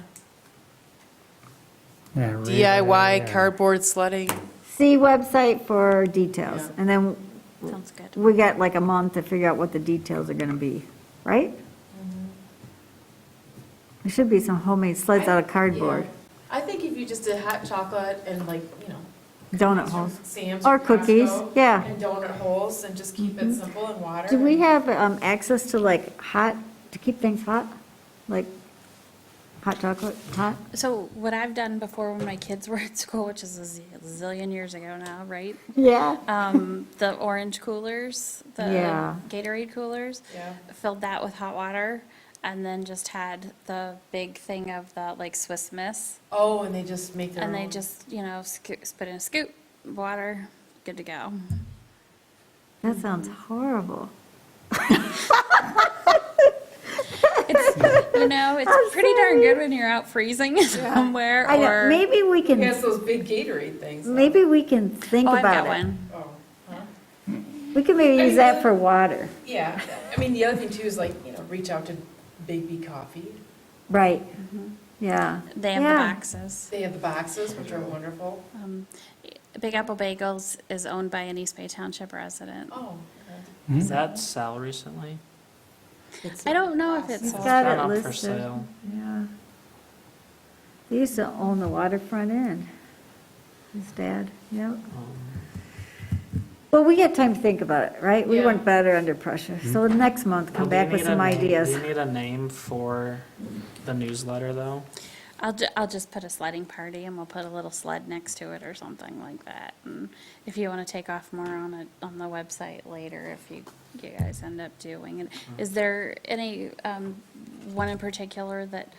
Yeah, DIY yeah. cardboard sledding. See website for details. Yeah. And then Sounds good. we got like a month to figure out what the details are going to be, right? There should be some homemade sleds out of cardboard, Yeah. I think if you just did hot chocolate and donut holes. Sam's Or cookies, Costco, yeah. And donut holes and just keep it simple and water. Do we have access to like to keep things hot? Like hot chocolate, hot? So what I've done before when my kids were at school, which is a zillion years ago now, right? Yeah. The orange coolers, the Yeah. Gatorade coolers. Yeah. Filled that with hot water and then just had the big thing of the like Swiss Miss. Oh, and they just make their own. And they just, spit in a scoop, water, good to go. That sounds horrible. It's pretty darn good when you're out freezing somewhere I know, or. maybe we He can, has those big Gatorade things. though. maybe we can think Oh, I've about got it. one. Oh, huh? We can maybe use that for water. Yeah, I mean, the other thing too is reach out to Big B Coffee. Right. Yeah. They have the Yeah. boxes. They have the boxes, which are wonderful. Big Apple Bagels is owned by an East Bay Township resident. Oh, Is that sell recently? I don't know if it's He's sold. got Not it up for listed. sale. Yeah. They used to own the waterfront inn. His dad, yep. Well, we get time to think about it, right? We Yeah. work better under pressure. So next month, come Well, do you back with need a some name- ideas. Do you need a name for the newsletter, though? I'll just put a sledding party and we'll put a little sled next to it or something like that. And if you want to take off more on it, on the website later, if you guys end up doing it. Is there any, one in particular that,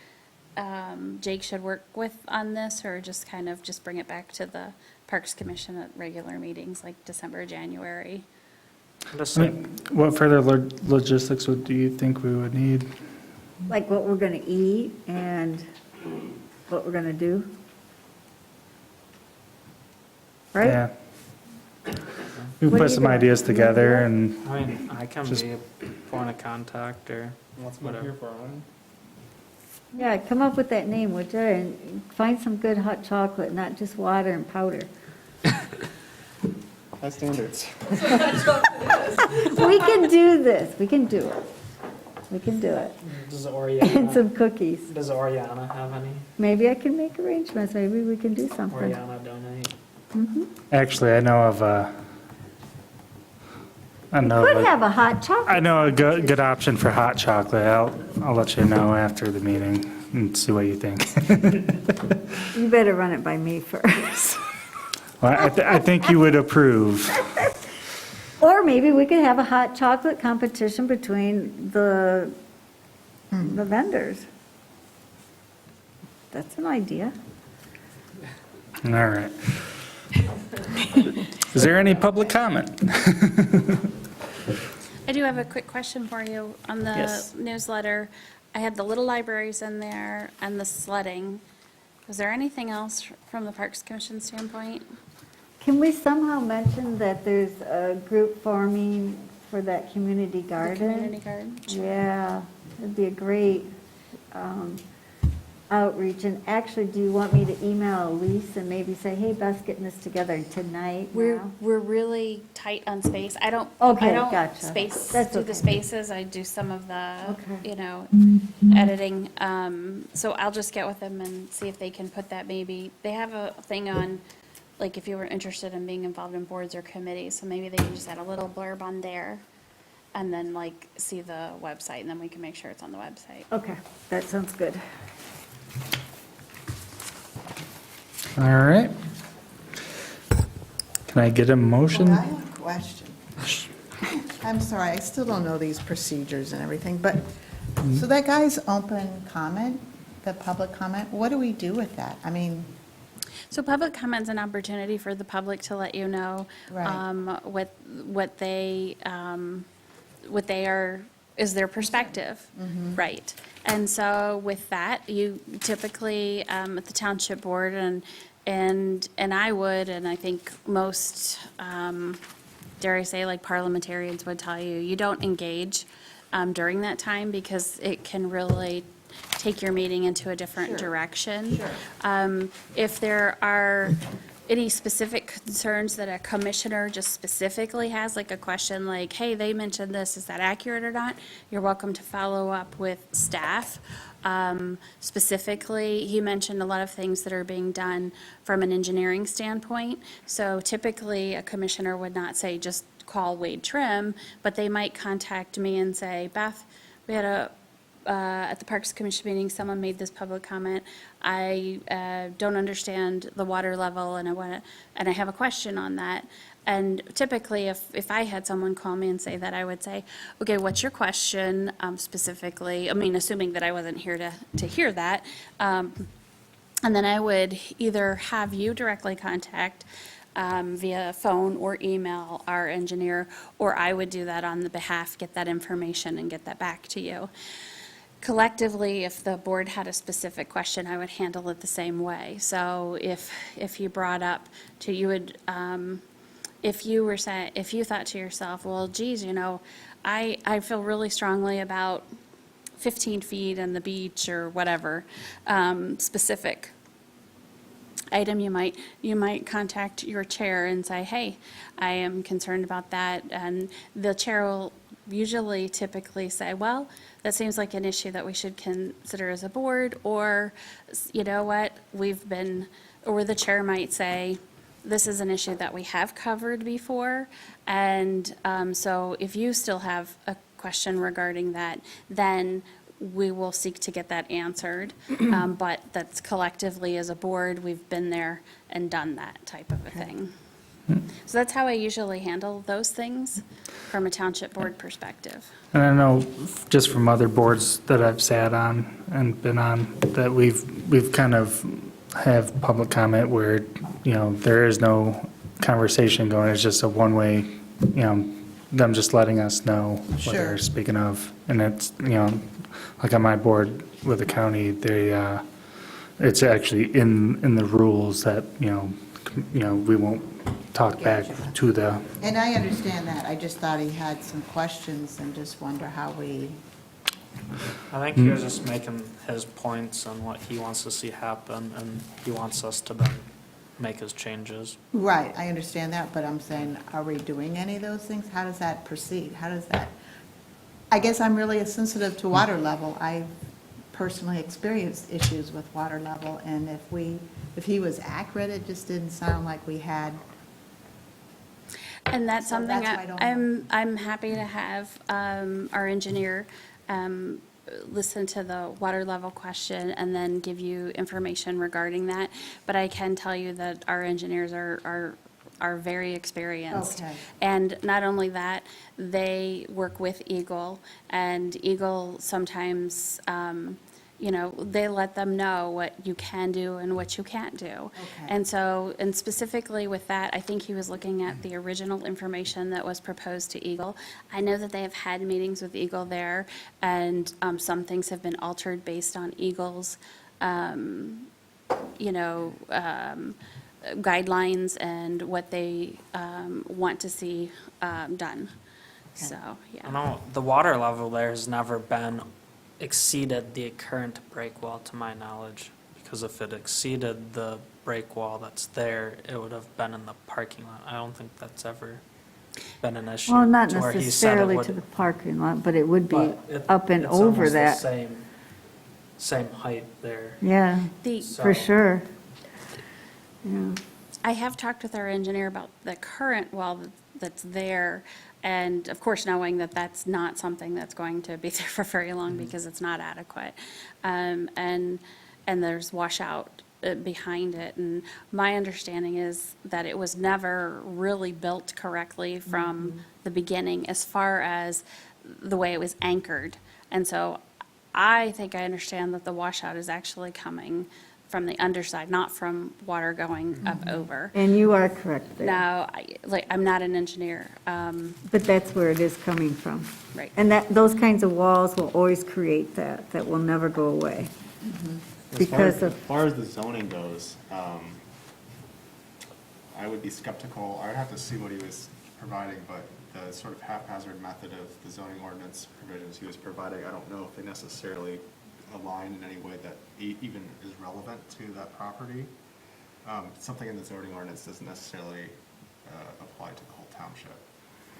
Jake should work with on this, or just kind of just bring it back to the Parks Commission at regular meetings like December, January? Just I like, mean, what further logistics do you think we would need? Like what we're gonna eat and what we're gonna do. Right? Yeah. We What can are put you some doing? ideas You wanna do together that? and, I mean, I can Just- be a point of contact or What's what I'm whatever. here for, Ron? Yeah, come up with that name, would you? And find some good hot chocolate, not just water and powder. High standards. We can do this. We can do it. We can do it. Does And Oriana, some cookies. does Oriana have any? Maybe I can make arrangements. Maybe we can do something. Oriana donate? actually, I know of Could have a hot chocolate. I know a good option for hot chocolate. I'll let you know after the meeting and see what you think. You better run it by me first. Well, I think you would approve. Or maybe we could have a hot chocolate competition between the vendors. That's an idea. All right. Is there any public comment? I do have a quick question for you on the Yes. newsletter. I had the little libraries in there and the sledding. Was there anything else from the Parks Commission standpoint? Can we somehow mention that there's a group forming for that community The garden? community garden? Yeah, it'd be a great outreach. And actually, do you want me to email Elise and maybe say, hey, Beth's getting this together tonight now? We're really tight on space. I don't Okay, gotcha. space, That's do the okay. spaces. I do some of the, Okay. you know, editing. So I'll just get with them and see if they can put that maybe. They have a thing on, like, if you were interested in being involved in boards or committees, so maybe they can just add a little blurb on there and then like see the website, and then we can make sure it's on the website. Okay, that sounds good. All right. Can I get a Well, motion? I have a question. I'm sorry, I still don't know these procedures and everything, but, so that guy's open comment, the public comment, what do we do with that? I mean, So public comment's an opportunity for the public to let you know Right. what they are, is their perspective, right? And so with that, you typically, at the township board, and I would, and I think most, dare I say, like parliamentarians would tell you, you don't engage during that time because it can really take your meeting into a different direction. If there are any specific concerns that a commissioner just specifically has, like a question like, hey, they mentioned this, is that accurate or not? You're welcome to follow up with staff. Specifically, he mentioned a lot of things that are being done from an engineering standpoint. So typically, a commissioner would not say, just call Wade Trim, but they might contact me and say, Beth, we had at the Parks Commission meeting, someone made this public comment. I don't understand the water level, and I have a question on that. And typically, if I had someone call me and say that, I would say, okay, what's your question specifically? I mean, assuming that I wasn't here to hear that. And then I would either have you directly contact via phone or email our engineer, or I would do that on the behalf, get that information and get that back to you. Collectively, if the board had a specific question, I would handle it the same way. So if you brought up to, you would, if you thought to yourself, well, geez, you know, I feel really strongly about 15 feet and the beach or whatever, specific item, you might contact your chair and say, hey, I am concerned about that. And the chair will usually typically say, well, that seems like an issue that we should consider as a board, or, you know what, or the chair might say, this is an issue that we have covered before, and so if you still have a question regarding that, then we will seek to get that answered. But that's collectively as a board, we've been there and done that type of a thing. So that's how I usually handle those things from a township board perspective. And I know just from other boards that I've sat on and been on, that we've kind of have public comment where, there is no conversation going, it's just a one-way, them just letting us know what Sure. they're speaking of. And it's, like on my board with the county, it's actually in the rules that, we won't talk back to the, And I understand that. I just thought he had some questions and just wonder how we, I think he was just making his points on what he wants to see happen, and he wants us to then make his changes. right, I understand that, but I'm saying, are we doing any of those things? How does that proceed? How does that, I guess I'm really sensitive to water level. I've personally experienced issues with water level, and if he was accurate, it just didn't sound like we had. And that's So something that's why I don't I'm happy to have our engineer listen to the water level question and then give you information regarding that. But I can tell you that our engineers are very experienced. Okay. And not only that, they work with Eagle, and Eagle sometimes, they let them know what you can do and what you can't do. Okay. And so, and specifically with that, I think he was looking at the original information that was proposed to Eagle. I know that they have had meetings with Eagle there, and some things have been altered based on Eagle's, guidelines and what they want to see done. So, I yeah. know the water level there has never been exceeded the current break wall, to my knowledge, because if it exceeded the break wall that's there, it would have been in the parking lot. I don't think that's ever been an issue. Well, not to where he said it necessarily would- to the parking lot, but it would be but it- up and it's over almost the that. Same height there. Yeah, The, for So- sure. Yeah. I have talked with our engineer about the current well that's there, and of course, knowing that that's not something that's going to be there for very long because it's not adequate. And there's washout behind it, and my understanding is that it was never really built correctly from the beginning as far as the way it was anchored. And so I think I understand that the washout is actually coming from the underside, not from water going up over. And you are correct there. Now, I'm not an engineer, But that's where it is coming from. right. And those kinds of walls will always create that will never go away. Because As far as the zoning goes, I would be skeptical. I would have to see what he was providing, but the sort of haphazard method of the zoning ordinance provisions he was providing, I don't know if they necessarily align in any way that even is relevant to that property. Something in the zoning ordinance doesn't necessarily apply to the whole township.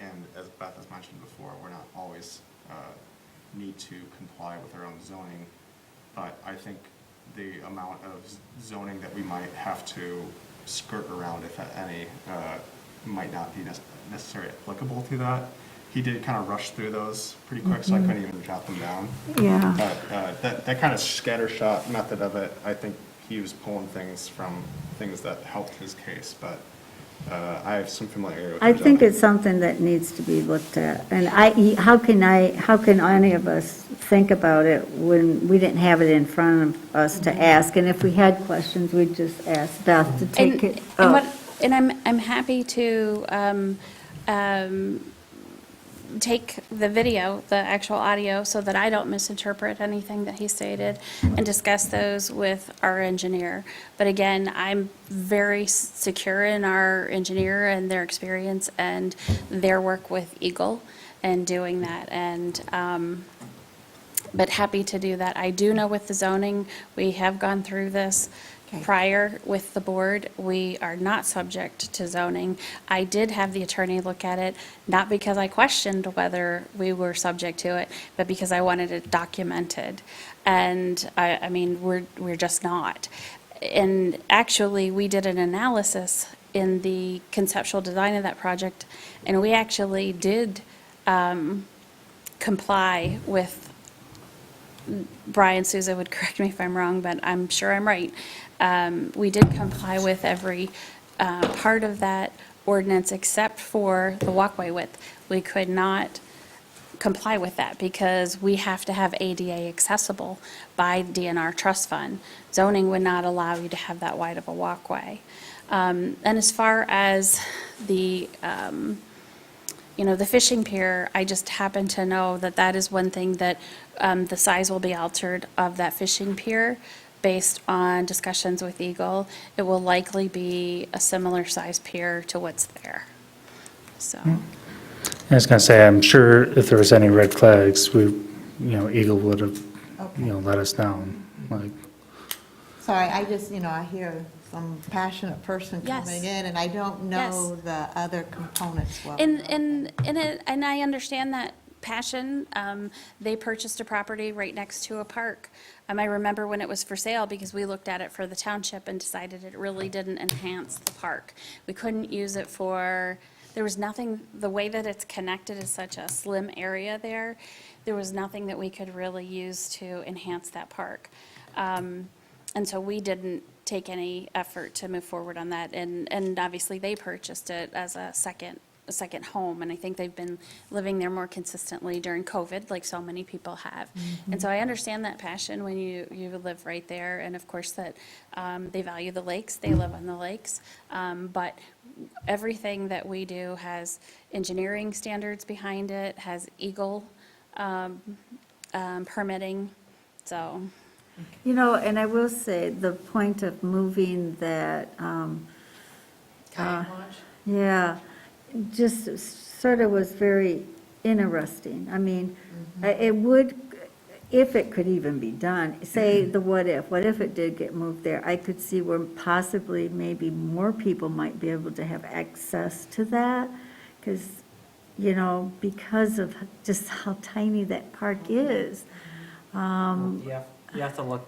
And as Beth has mentioned before, we're not always need to comply with our own zoning, but I think the amount of zoning that we might have to skirt around, if any, might not be necessarily applicable to that. He did kind of rush through those pretty quick, so I couldn't even jot them down. Yeah. But that kind of scattershot method of it, I think he was pulling things from things that helped his case, but I have some familiarity with I the think zoning. it's something that needs to be looked at. And how can any of us think about it when we didn't have it in front of us to ask? And if we had questions, we'd just ask Beth to take it up. And I'm happy to take the video, the actual audio, so that I don't misinterpret anything that he stated, and discuss those with our engineer. But again, I'm very secure in our engineer and their experience and their work with Eagle and doing that, and, but happy to do that. I do know with the zoning, we have gone through this Okay. prior with the board. We are not subject to zoning. I did have the attorney look at it, not because I questioned whether we were subject to it, but because I wanted it documented. And I mean, we're just not. And actually, we did an analysis in the conceptual design of that project, and we actually did comply with, Brian Souza would correct me if I'm wrong, but I'm sure I'm right. We did comply with every part of that ordinance except for the walkway width. We could not comply with that because we have to have ADA accessible by DNR trust fund. Zoning would not allow you to have that wide of a walkway. And as far as the, the fishing pier, I just happen to know that that is one thing that the size will be altered of that fishing pier based on discussions with Eagle. It will likely be a similar size pier to what's there. So. I was gonna say, I'm sure if there was any red flags, Eagle would have, Okay. let us down, like. Sorry, I just, I hear some passionate person Yes. coming in, and I don't know the other components well. And I understand that passion. They purchased a property right next to a park. I remember when it was for sale because we looked at it for the township and decided it really didn't enhance the park. We couldn't use it there was nothing, the way that it's connected is such a slim area there. There was nothing that we could really use to enhance that park. And so we didn't take any effort to move forward on that. And obviously, they purchased it as a second home, and I think they've been living there more consistently during COVID, like so many people have. And so I understand that passion when you live right there, and of course that they value the lakes, they live on the lakes. But everything that we do has engineering standards behind it, has Eagle permitting, so. And I will say, the point of moving that, Kayak launch? yeah, just sort of was very interesting. I mean, it would, if it could even be done, say the what if it did get moved there, I could see where possibly maybe more people might be able to have access to that, because, because of just how tiny that park is. You have to look,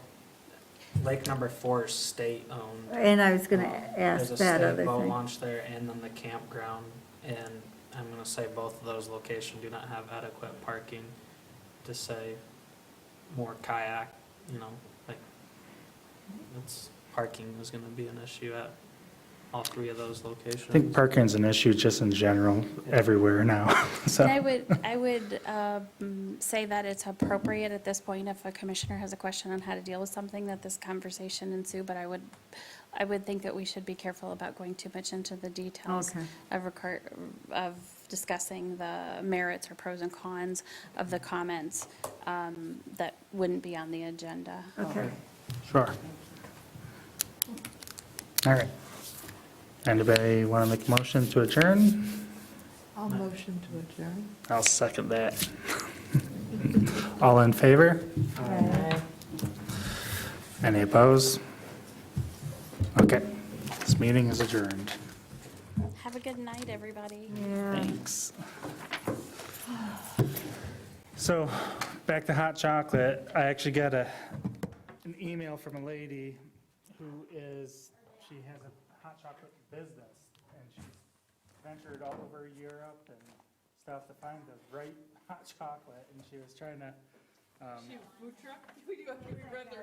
Lake number 4 is state-owned. And I was going to ask There's a that state other boat thing. launch there and then the campground. And I'm going to say both of those locations do not have adequate parking to say more kayak, parking is going to be an issue at all 3 of those locations. I think parking's an issue just in general, everywhere now, so. And I would say that it's appropriate at this point if a commissioner has a question on how to deal with something, that this conversation ensue, but I would think that we should be careful about going too much into the details Okay. of discussing the merits or pros and cons of the comments that wouldn't be on the agenda. Okay. Sure. All right. Anybody want to make a motion to adjourn? I'll motion to adjourn. I'll second that. All in favor? Any opposed? Okay, this meeting is adjourned. Have a good night, everybody. Yeah. Thanks. So, back to hot chocolate. I actually got an email from a lady she has a hot chocolate business, and she's ventured all over Europe and stuff to find the right hot chocolate, and she was trying to, Food truck? We read their